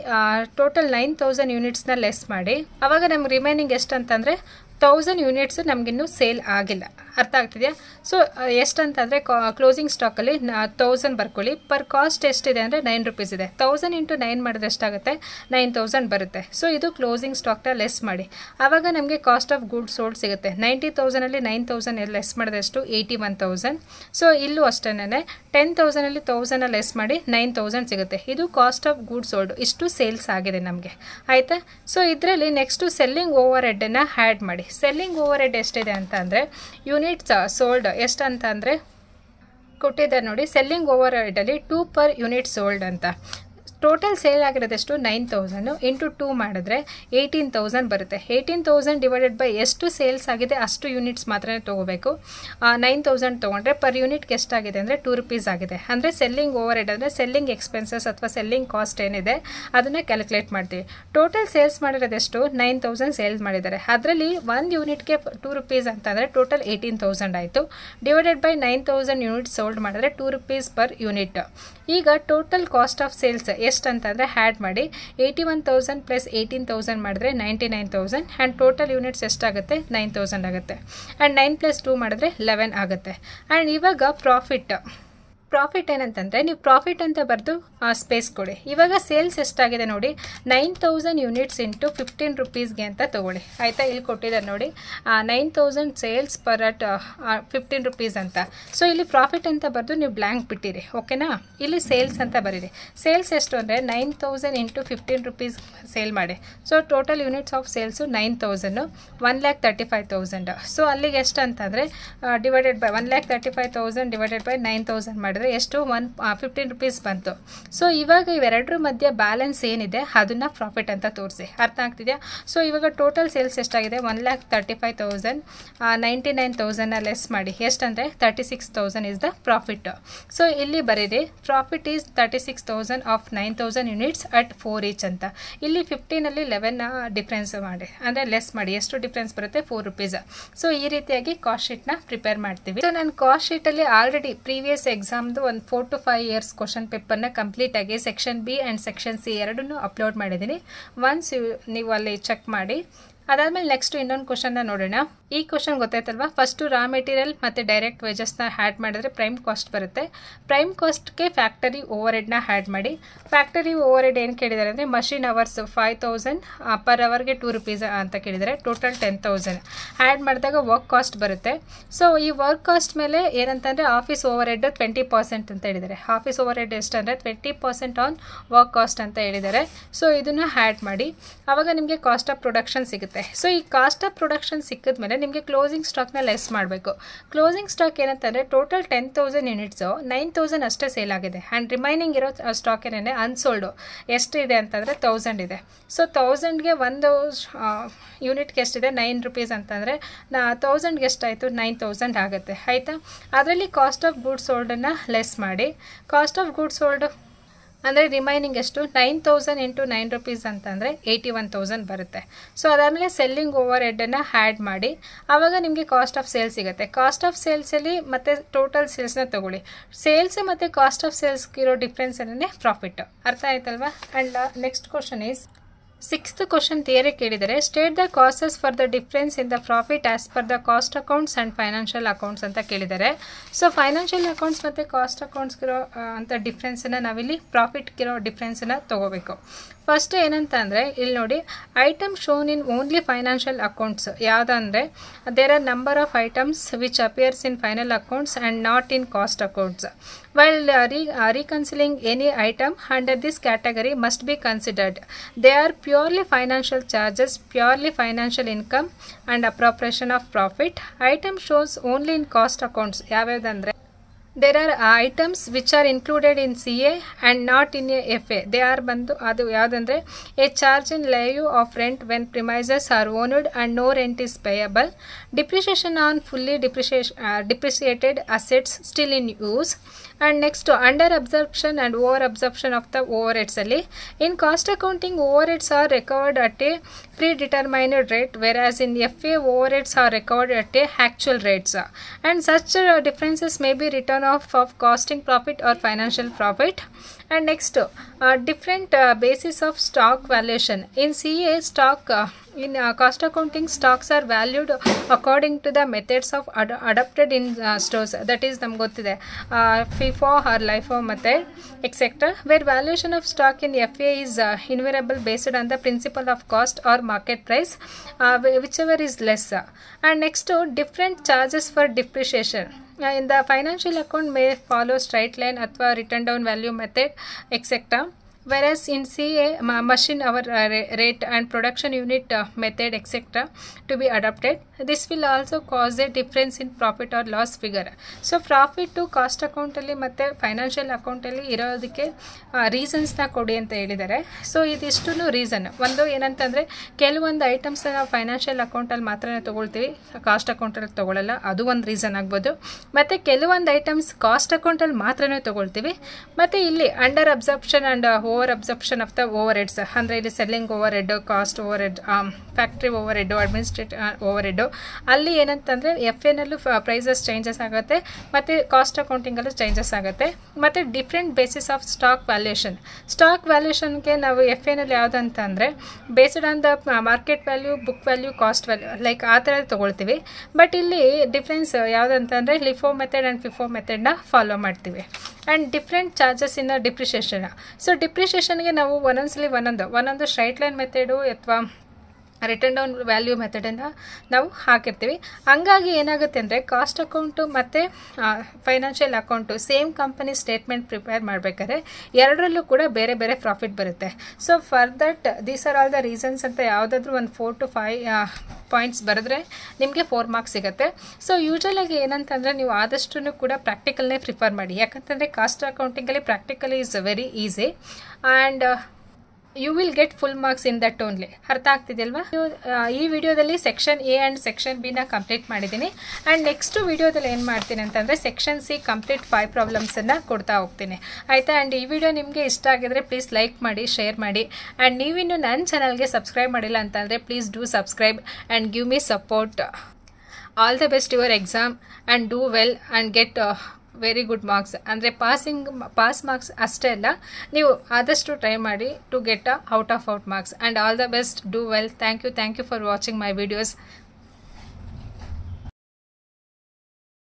ಟೋಟಲ್ 9,000 ಯೂನಿಟ್ಸ್ನ ಲೆಸ್ ಮಾಡಿ ಅವಾಗ ನಮ್ಗೆ ರಿಮೈನಿಂಗ್ ಎಷ್ಟು ಅಂತಂದರೆ 1,000 ಯೂನಿಟ್ಸ್ ನಮಗಿನ್ನೂ ಸೇಲ್ ಆಗಿಲ್ಲ. ಅರ್ಥ ಆಗ್ತಿದೆಯಾ? ಸೊ ಎಷ್ಟಂತಂದರೆ ಕ್ಲೋಸಿಂಗ್ ಸ್ಟಾಕಲ್ಲಿ 1,000 ಬರ್ಕೊಳ್ಳಿ. ಪರ್ ಕಾಸ್ಟ್ ಎಷ್ಟಿದೆ ಅಂದರೆ 9 ರೂಪೀಸ್ ಇದೆ. 1,000 ಇಂಟು 9 ಮಾಡಿದ್ರೆ ಎಷ್ಟಾಗುತ್ತೆ? 9,000 ಬರುತ್ತೆ. ಸೊ ಇದು ಕ್ಲೋಸಿಂಗ್ ಸ್ಟಾಕ್ನ ಲೆಸ್ ಮಾಡಿ ಆವಾಗ ನಮಗೆ ಕಾಸ್ಟ್ ಆಫ್ ಗುಡ್ ಸೋಲ್ಡ್ ಸಿಗುತ್ತೆ. 90,000ಅಲ್ಲಿ 9,000 ಲೆಸ್ ಮಾಡಿದ್ರೆ ಎಷ್ಟು? 81,000. ಸೊ ಇಲ್ಲೂ ಅಷ್ಟೇ 10,000ಅಲ್ಲಿ 1,000 ಲೆಸ್ ಮಾಡಿ 9,000 ಸಿಗುತ್ತೆ. ಇದು ಕಾಸ್ಟ್ ಆಫ್ ಗುಡ್ ಸೋಲ್ಡ್. ಇಷ್ಟು ಸೇಲ್ಸ್ ಆಗಿದೆ ನಮಗೆ. ಆಯಿತಾ? ಸೊ ಇದರಲ್ಲಿ ನೆಕ್ಸ್ಟು ಸೆಲ್ಲಿಂಗ್ ಓವರ್ ಹೆಡ್ಡನ್ನು ಆ್ಯಡ್ ಮಾಡಿ. ಸೆಲ್ಲಿಂಗ್ ಓವರ್ ಹೆಡ್ ಎಷ್ಟಿದೆ ಅಂತ ಅಂದರೆ ಯೂನಿಟ್ಸ್ ಸೋಲ್ಡ್ ಎಷ್ಟು ಅಂತ ಅಂದರೆ ಕೊಟ್ಟಿದ್ದಾರೆ ನೋಡಿ. ಸೆಲ್ಲಿಂಗ್ ಓವರ್ ಹೆಡಲ್ಲಿ 2 ಪರ್ ಯೂನಿಟ್ ಸೋಲ್ಡ್ ಅಂತ. ಟೋಟಲ್ ಸೇಲ್ ಆಗಿರೋದೆಷ್ಟು? 9,000 ಇಂಟು 2 ಮಾಡಿದ್ರೆ 18,000 ಬರುತ್ತೆ. 18,000 ಡಿವೈಡೆಡ್ ಬೈ ಎಷ್ಟು ಸೇಲ್ಸ್ ಆಗಿದೆ ಅಷ್ಟು ಯೂನಿಟ್ಸ್ ಮಾತ್ರ ತೊಗೋಬೇಕು. 9,000 ತೊಗೊಂಡ್ರೆ ಪರ್ ಯೂನಿಟ್ಗೆ ಎಷ್ಟಾಗಿದೆ ಅಂದರೆ 2 ರೂಪೀಸ್ ಆಗಿದೆ. ಅಂದರೆ ಸೆಲ್ಲಿಂಗ್ ಓವರ್ ಹೆಡ್ ಅಂದರೆ ಸೆಲ್ಲಿಂಗ್ ಎಕ್ಸ್ಪೆನ್ಸಸ್ ಅಥವಾ ಸೆಲ್ಲಿಂಗ್ ಕಾಸ್ಟ್ ಏನಿದೆ ಅದನ್ನು ಕ್ಯಾಲ್ಕುಲೇಟ್ ಮಾಡ್ತೀವಿ. Total sales ಮಾಡಿರೋದೆಷ್ಟು? 9,000 ಸೇಲ್ಸ್ ಮಾಡಿದ್ದಾರೆ. ಅದರಲ್ಲಿ 1 ಯೂನಿಟ್ಗೆ 2 ರೂಪೀಸ್ ಅಂತಂದರೆ ಟೋಟಲ್ 18,000 ಆಯಿತು. ಡಿವೈಡೆಡ್ ಬೈ 9,000 ಯೂನಿಟ್ಸ್ ಸೋಲ್ಡ್ ಮಾಡಿದ್ರೆ 2 ರೂಪೀಸ್ ಪರ್ ಯೂನಿಟ್. ಈಗ ಟೋಟಲ್ ಕಾಸ್ಟ್ ಆಫ್ ಸೇಲ್ಸ್ ಎಷ್ಟು ಅಂತಂದರೆ ಆ್ಯಡ್ ಮಾಡಿ 81,000 ಪ್ಲಸ್ 18,000 ಮಾಡಿದ್ರೆ 99,000 ಆ್ಯಂಡ್ ಟೋಟಲ್ ಯೂನಿಟ್ಸ್ ಎಷ್ಟಾಗುತ್ತೆ? 9,000 ಆಗುತ್ತೆ. ಆ್ಯಂಡ್ 9 ಪ್ಲಸ್ 2 ಮಾಡಿದ್ರೆ 11 ಆಗುತ್ತೆ. ಆ್ಯಂಡ್ ಇವಾಗ ಪ್ರಾಫಿಟ್ ಏನಂತಂದರೆ ನೀವು ಪ್ರಾಫಿಟ್ ಅಂತ ಬರೆದು ಸ್ಪೇಸ್ ಕೊಡಿ. ಇವಾಗ ಸೇಲ್ಸ್ ಎಷ್ಟಾಗಿದೆ ನೋಡಿ 9,000 ಯೂನಿಟ್ಸ್ ಇಂಟು 15 ರೂಪೀಸ್ಗೆ ಅಂತ ತೊಗೊಳ್ಳಿ. ಆಯಿತಾ? ಇಲ್ಲಿ ಕೊಟ್ಟಿದ್ದಾರೆ ನೋಡಿ 9,000 ಸೇಲ್ಸ್ ಪರ್ ಅಟ್ 15 ರೂಪೀಸ್ ಅಂತ. ಸೊ ಇಲ್ಲಿ ಪ್ರಾಫಿಟ್ ಅಂತ ಬರೆದು ನೀವು ಬ್ಲ್ಯಾಂಕ್ ಬಿಟ್ಟಿರಿ. ಓಕೆನಾ? ಇಲ್ಲಿ ಸೇಲ್ಸ್ ಅಂತ ಬರೀರಿ. ಸೇಲ್ಸ್ ಎಷ್ಟು ಅಂದರೆ 9,000 ಇಂಟು 15 ರೂಪೀಸ್ ಸೇಲ್ ಮಾಡಿ. So total units of sales 9,000 1,35,000. So ಅಲ್ಲಿಗೆ ಎಷ್ಟು ಅಂತಂದರೆ ಡಿವೈಡೆಡ್ ಬೈ 1,35,000 ಡಿವೈಡೆಡ್ ಬೈ 9,000 ಮಾಡಿದ್ರೆ ಮಾಡಿದ್ರೆ ಎಷ್ಟು 15 ರೂಪೀಸ್ ಬಂತು. ಸೊ ಇವಾಗ ಇವೆರಡರ ಮಧ್ಯೆ ಬ್ಯಾಲೆನ್ಸ್ ಏನಿದೆ ಅದನ್ನು ಪ್ರಾಫಿಟ್ ಅಂತ ತೋರಿಸಿ. ಅರ್ಥ ಆಗ್ತಿದೆಯಾ? ಸೊ ಇವಾಗ ಟೋಟಲ್ ಸೇಲ್ಸ್ ಎಷ್ಟಾಗಿದೆ? 1,35,000, 99,000 ಲೆಸ್ ಮಾಡಿ ಎಷ್ಟಂದರೆ 36,000 ಇಸ್ ದ ಪ್ರಾಫಿಟ್. ಸೊ ಇಲ್ಲಿ ಬರೀರಿ profit is 36,000 of 9,000 units at 4 each ಅಂತ. ಇಲ್ಲಿ 15ಅಲ್ಲಿ 11 ಡಿಫ್ರೆನ್ಸ್ ಮಾಡಿ, ಅಂದರೆ ಲೆಸ್ ಮಾಡಿ. ಎಷ್ಟು ಡಿಫ್ರೆನ್ಸ್ ಬರುತ್ತೆ? 4 ರೂಪೀಸ್. ಸೊ ಈ ರೀತಿಯಾಗಿ ಕಾಸ್ಟ್ ಶೀಟ್ನ ಪ್ರಿಪೇರ್ ಮಾಡ್ತೀವಿ. ಸೊ ನಾನು ಕಾಸ್ಟ್ ಶೀಟಲ್ಲಿ ಆಲ್ರೆಡಿ ಪ್ರೀವಿಯಸ್ ಎಕ್ಸಾಮ್ದು ಒಂದು 4 to 5 ಇಯರ್ಸ್ ಕ್ವಶನ್ ಪೇಪರ್ನ ಕಂಪ್ಲೀಟ್ ಆಗಿ section B and section C ಎರಡನ್ನೂ ಅಪ್ಲೋಡ್ ಮಾಡಿದ್ದೀನಿ. ಒನ್ಸ್ ನೀವು ಅಲ್ಲಿ ಚೆಕ್ ಮಾಡಿ. ಅದಾದಮೇಲೆ ನೆಕ್ಸ್ಟ್ ಇನ್ನೊಂದು ಕ್ವಶನ್ನ ನೋಡೋಣ. ಈ ಕ್ವಶನ್ ಗೊತ್ತಾಯ್ತಲ್ವಾ? ಫಸ್ಟು ರಾ ಮೆಟೀರಿಯಲ್ ಮತ್ತು ಡೈರೆಕ್ಟ್ ವೇಜಸ್ನ ಆ್ಯಡ್ ಮಾಡಿದ್ರೆ ಪ್ರೈಮ್ ಕಾಸ್ಟ್ ಬರುತ್ತೆ. ಪ್ರೈಮ್ ಕಾಸ್ಟ್ಗೆ ಫ್ಯಾಕ್ಟರಿ ಓವರ್ ಹೆಡ್ನ ಆ್ಯಡ್ ಮಾಡಿ. ಫ್ಯಾಕ್ಟರಿ ಓವರ್ ಹೆಡ್ ಏನು ಕೇಳಿದ್ದಾರೆ ಅಂದರೆ ಮಷಿನ್ ಅವರ್ಸ್ 5,000 ಪರ್ ಅವರ್ಗೆ 2 ರೂಪೀಸ್ ಅಂತ ಕೇಳಿದರೆ ಟೋಟಲ್ 10,000 ಆ್ಯಡ್ ಮಾಡಿದಾಗ ವರ್ಕ್ ಕಾಸ್ಟ್ ಬರುತ್ತೆ. ಸೊ ಈ ವರ್ಕ್ ಕಾಸ್ಟ್ ಮೇಲೆ ಏನಂತಂದರೆ ಆಫೀಸ್ ಓವರ್ ಹೆಡ್ 20% ಅಂತ ಹೇಳಿದ್ದಾರೆ. ಆಫೀಸ್ ಓವರ್ ಹೆಡ್ ಎಷ್ಟು ಅಂದರೆ 20% ಆನ್ ವರ್ಕ್ ಕಾಸ್ಟ್ ಅಂತ ಹೇಳಿದ್ದಾರೆ. ಸೊ ಇದನ್ನು ಆ್ಯಡ್ ಮಾಡಿ. ಆವಾಗ ನಿಮಗೆ ಕಾಸ್ಟ್ ಆಫ್ ಪ್ರೊಡಕ್ಷನ್ ಸಿಗುತ್ತೆ. ಸೊ ಈ ಕಾಸ್ಟ್ ಆಫ್ ಪ್ರೊಡಕ್ಷನ್ ಸಿಕ್ಕಿದ ಮೇಲೆ ನಿಮಗೆ ಕ್ಲೋಸಿಂಗ್ ಸ್ಟಾಕ್ನ ಲೆಸ್ ಮಾಡಬೇಕು. ಕ್ಲೋಸಿಂಗ್ ಸ್ಟಾಕ್ ಏನಂತಂದರೆ ಟೋಟಲ್ 10,000 ಯೂನಿಟ್ಸು 9,000 ಅಷ್ಟೇ ಸೇಲ್ ಆಗಿದೆ. ಆ್ಯಂಡ್ ರಿಮೈನಿಂಗ್ ಇರೋ ಸ್ಟಾಕ್ ಏನೇನೆ ಅನ್ಸೋಲ್ಡು ಎಷ್ಟಿದೆ ಅಂತಂದರೆ 1,000 ಇದೆ. ಸೊ 1,000ಗೆ ಒಂದು ಯೂನಿಟ್ಗೆ ಎಷ್ಟಿದೆ? 9 ರೂಪೀಸ್ ಅಂತಂದರೆ 1,000ಗೆ ಎಷ್ಟಾಯಿತು? 9,000 ಆಗುತ್ತೆ. ಆಯಿತಾ? ಅದರಲ್ಲಿ ಕಾಸ್ಟ್ ಆಫ್ ಗೂಡ್ಸ್ ಸೋಲ್ಡನ್ನು ಲೆಸ್ ಮಾಡಿ. ಕಾಸ್ಟ್ ಆಫ್ ಗೂಡ್ಸ್ ಸೋಲ್ಡ್ ಅಂದರೆ ರಿಮೈನಿಂಗ್ ಎಷ್ಟು? 9,000 ಇಂಟು 9 ರೂಪೀಸ್ ಅಂತಂದರೆ 81,000 ಬರುತ್ತೆ. ಸೊ ಅದಾದಮೇಲೆ ಸೆಲ್ಲಿಂಗ್ ಓವರ್ ಹೆಡ್ಡನ್ನು ಆ್ಯಡ್ ಮಾಡಿ. ಆವಾಗ ನಿಮಗೆ ಕಾಸ್ಟ್ ಆಫ್ ಸೇಲ್ಸ್ ಸಿಗುತ್ತೆ. ಕಾಸ್ಟ್ ಆಫ್ ಸೇಲ್ಸಲ್ಲಿ ಮತ್ತು ಟೋಟಲ್ ಸೇಲ್ಸ್ನ ತೊಗೊಳ್ಳಿ. ಸೇಲ್ಸ್ ಮತ್ತು ಕಾಸ್ಟ್ ಆಫ್ ಸೇಲ್ಸ್ಗಿರೋ ಡಿಫ್ರೆನ್ಸ್ ಏನೇ ಪ್ರಾಫಿಟ್. ಅರ್ಥ ಆಯ್ತಲ್ವಾ? And next question is 6th question theory ಕೇಳಿದರೆ state the causes for the difference in the profit as per the cost accounts and financial accounts ಅಂತ ಕೇಳಿದ್ದಾರೆ. ಸೊ ಫೈನಾನ್ಷಿಯಲ್ ಅಕೌಂಟ್ಸ್ ಮತ್ತು cost ಅಕೌಂಟ್ಸ್ಗಿರೋ ಅಂತ ಡಿಫ್ರೆನ್ಸನ್ನು ನಾವಿಲ್ಲಿ ಪ್ರಾಫಿಟ್ಗಿರೋ ಡಿಫ್ರೆನ್ಸನ್ನು ತೊಗೋಬೇಕು. ಫಸ್ಟ್ ಏನಂತ ಅಂದರೆ ಇಲ್ಲಿ ನೋಡಿ, item shown in only financial accounts ಯಾವುದಂದರೆ there are number of items which appears in final accounts and not in cost accounts. While reconciling any item under this category must be considered. They are purely financial charges, purely financial income and appropriation of profit. Item shows only in cost accounts. ಯಾವ್ಯಾವ್ದಂದ್ರೆ there are items which are included in CA and not in a FA. They are ಬಂದು ಅದು ಯಾವುದಂದರೆ a charge in lieu of rent when premises are owned and no rent is payable. Depreciation on fully depreciated assets still in use. And next under absorption and over absorption of the overheads ಅಲ್ಲಿ in cost accounting overheads are recovered at a predetermined rate, whereas in FA overheads are recovered at a actual rates. And such differences may be written off of costing profit or financial profit. And next different basis of stock valuation. In CA stock in cost accounting stocks are valued according to the methods of adopted in stores. That is ನಮ್ಗೆ ಗೊತ್ತಿದೆ FIFO or LIFO method etc. Where valuation of stock in FA is invariable based on the principle of cost or market price, whichever is less. And next different charges for depreciation. In the financial account may follow straight line ಅಥವಾ written down value method etc. Whereas in CA machine hour rate and production unit method etc. to be adopted. This will also cause a difference in profit or loss figure. So profit to cost account ಅಲ್ಲಿ ಮತ್ತು financial ಅಕೌಂಟಲ್ಲಿ ಇರೋದಕ್ಕೆ ರೀಸನ್ಸ್ನ ಕೊಡಿ ಅಂತ ಹೇಳಿದ್ದಾರೆ. So ಇದಿಷ್ಟು reason. ಒಂದು ಏನಂತಂದರೆ ಕೆಲವೊಂದು ಐಟಮ್ಸ್ನ ನಾವು ಫೈನಾನ್ಷಿಯಲ್ ಅಕೌಂಟಲ್ಲಿ ಮಾತ್ರ ತೊಗೊಳ್ತೀವಿ, ಕಾಸ್ಟ್ ಅಕೌಂಟಲ್ಲಿ ತೊಗೊಳ್ಳಲ್ಲ. ಅದು ಒಂದು ರೀಸನ್ ಆಗ್ಬೋದು. ಮತ್ತು ಕೆಲವೊಂದು ಐಟಮ್ಸ್ ಕಾಸ್ಟ್ ಅಕೌಂಟಲ್ಲಿ ಮಾತ್ರನೇ ತೊಗೊಳ್ತೀವಿ. ಮತ್ತು ಇಲ್ಲಿ under absorption and over absorption of the over heads ಅಂದರೆ ಇಲ್ಲಿ selling over head, cost over head, factory over head, administrative over head. ಅಲ್ಲಿ ಏನಂತಂದರೆ ಎಫ್ ಎನಲ್ಲೂ ಪ್ರೈಸಸ್ ಚೇಂಜಸ್ ಆಗುತ್ತೆ ಮತ್ತು ಕಾಸ್ಟ್ ಅಕೌಂಟಿಂಗಲ್ಲೂ ಚೇಂಜಸ್ ಆಗುತ್ತೆ. ಮತ್ತು different basis of stock valuation. Stock ವ್ಯಾಲ್ಯೂಷನ್ಗೆ ನಾವು ಎಫ್ ಎನಲ್ಲಿ ಯಾವುದಂತಂದರೆ based on the market value, book value, cost value like ಆ ಥರ ತೊಗೊಳ್ತೀವಿ. ಬಟ್ ಇಲ್ಲಿ ಡಿಫ್ರೆನ್ಸ್ ಯಾವುದಂತಂದರೆ ಲಿಫೋ ಮೆಥಡ್ ಆ್ಯಂಡ್ ಫಿಫೋ ಮೆಥಡ್ನ ಫಾಲೋ ಮಾಡ್ತೀವಿ. And different charges in depreciation. So ಡಿಪ್ರಿಷಿಯೇಷನ್ಗೆ ನಾವು ಒಂದೊಂದ್ಸಲಿ ಒಂದೊಂದು ಸ್ಟ್ರೈಟ್ ಲೈನ್ ಮೆಥಡು ಅಥವಾ ರಿಟರ್ನ್ ಡೌನ್ ವ್ಯಾಲ್ಯೂ ಮೆಥಡನ್ನು ನಾವು ಹಾಕಿರ್ತೀವಿ. ಹಂಗಾಗಿ ಏನಾಗುತ್ತೆ ಅಂದರೆ ಕಾಸ್ಟ್ ಅಕೌಂಟು ಮತ್ತು financial account same company statement prepare ಮಾಡಬೇಕಾದ್ರೆ ಎರಡರಲ್ಲೂ ಕೂಡ ಬೇರೆ ಬೇರೆ ಪ್ರಾಫಿಟ್ ಬರುತ್ತೆ. So for that these are all the reasons ಅಂತ ಯಾವುದಾದ್ರೂ ಒಂದು 4 to 5 ಪಾಯಿಂಟ್ಸ್ ಬರೆದ್ರೆ ನಿಮಗೆ 4 ಮಾರ್ಕ್ಸ್ ಸಿಗುತ್ತೆ. ಸೊ ಯೂಶಲಾಗಿ ಏನಂತಂದರೆ ನೀವು ಆದಷ್ಟು ಕೂಡ ಪ್ರಾಕ್ಟಿಕಲ್ನೇ ಪ್ರಿಫರ್ ಮಾಡಿ. ಯಾಕಂತಂದರೆ ಕಾಸ್ಟ್ ಅಕೌಂಟಿಂಗಲ್ಲಿ practically is very easy and you will get full marks in that only. ಅರ್ಥ ಆಗ್ತಿದೆಯಲ್ವಾ? ಈ ವಿಡಿಯೋದಲ್ಲಿ ಸೆಕ್ಷನ್ ಎ ಆ್ಯಂಡ್ ಸೆಕ್ಷನ್ ಬಿನ ಕಂಪ್ಲೀಟ್ ಮಾಡಿದ್ದೀನಿ. ಆ್ಯಂಡ್ ನೆಕ್ಸ್ಟ್ ವಿಡಿಯೋದಲ್ಲಿ ಏನು ಮಾಡ್ತೀನಿ ಅಂತಂದರೆ ಸೆಕ್ಷನ್ ಸಿ ಕಂಪ್ಲೀಟ್ 5 ಪ್ರಾಬ್ಲಮ್ಸನ್ನು ಕೊಡ್ತಾ ಹೋಗ್ತೀನಿ, ಆಯಿತಾ? ಆ್ಯಂಡ್ ಈ ವಿಡಿಯೋ ನಿಮಗೆ ಇಷ್ಟ ಆಗಿದ್ರೆ ಪ್ಲೀಸ್ ಲೈಕ್ ಮಾಡಿ, ಶೇರ್ ಮಾಡಿ. ಆ್ಯಂಡ್ ನೀವಿನ್ನು ನನ್ನ ಚಾನಲ್ಗೆ ಸಬ್ಸ್ಕ್ರೈಬ್ ಮಾಡಿಲ್ಲ ಅಂತಂದರೆ please do subscribe and give me support. All the best your exam and do well and get very good marks. ಅಂದರೆ ಪಾಸ್ ಮಾರ್ಕ್ಸ್ ಅಷ್ಟೇ ಅಲ್ಲ, ನೀವು ಆದಷ್ಟು ಟ್ರೈ ಮಾಡಿ to get out marks. And all the best, do well. Thank you for watching my videos.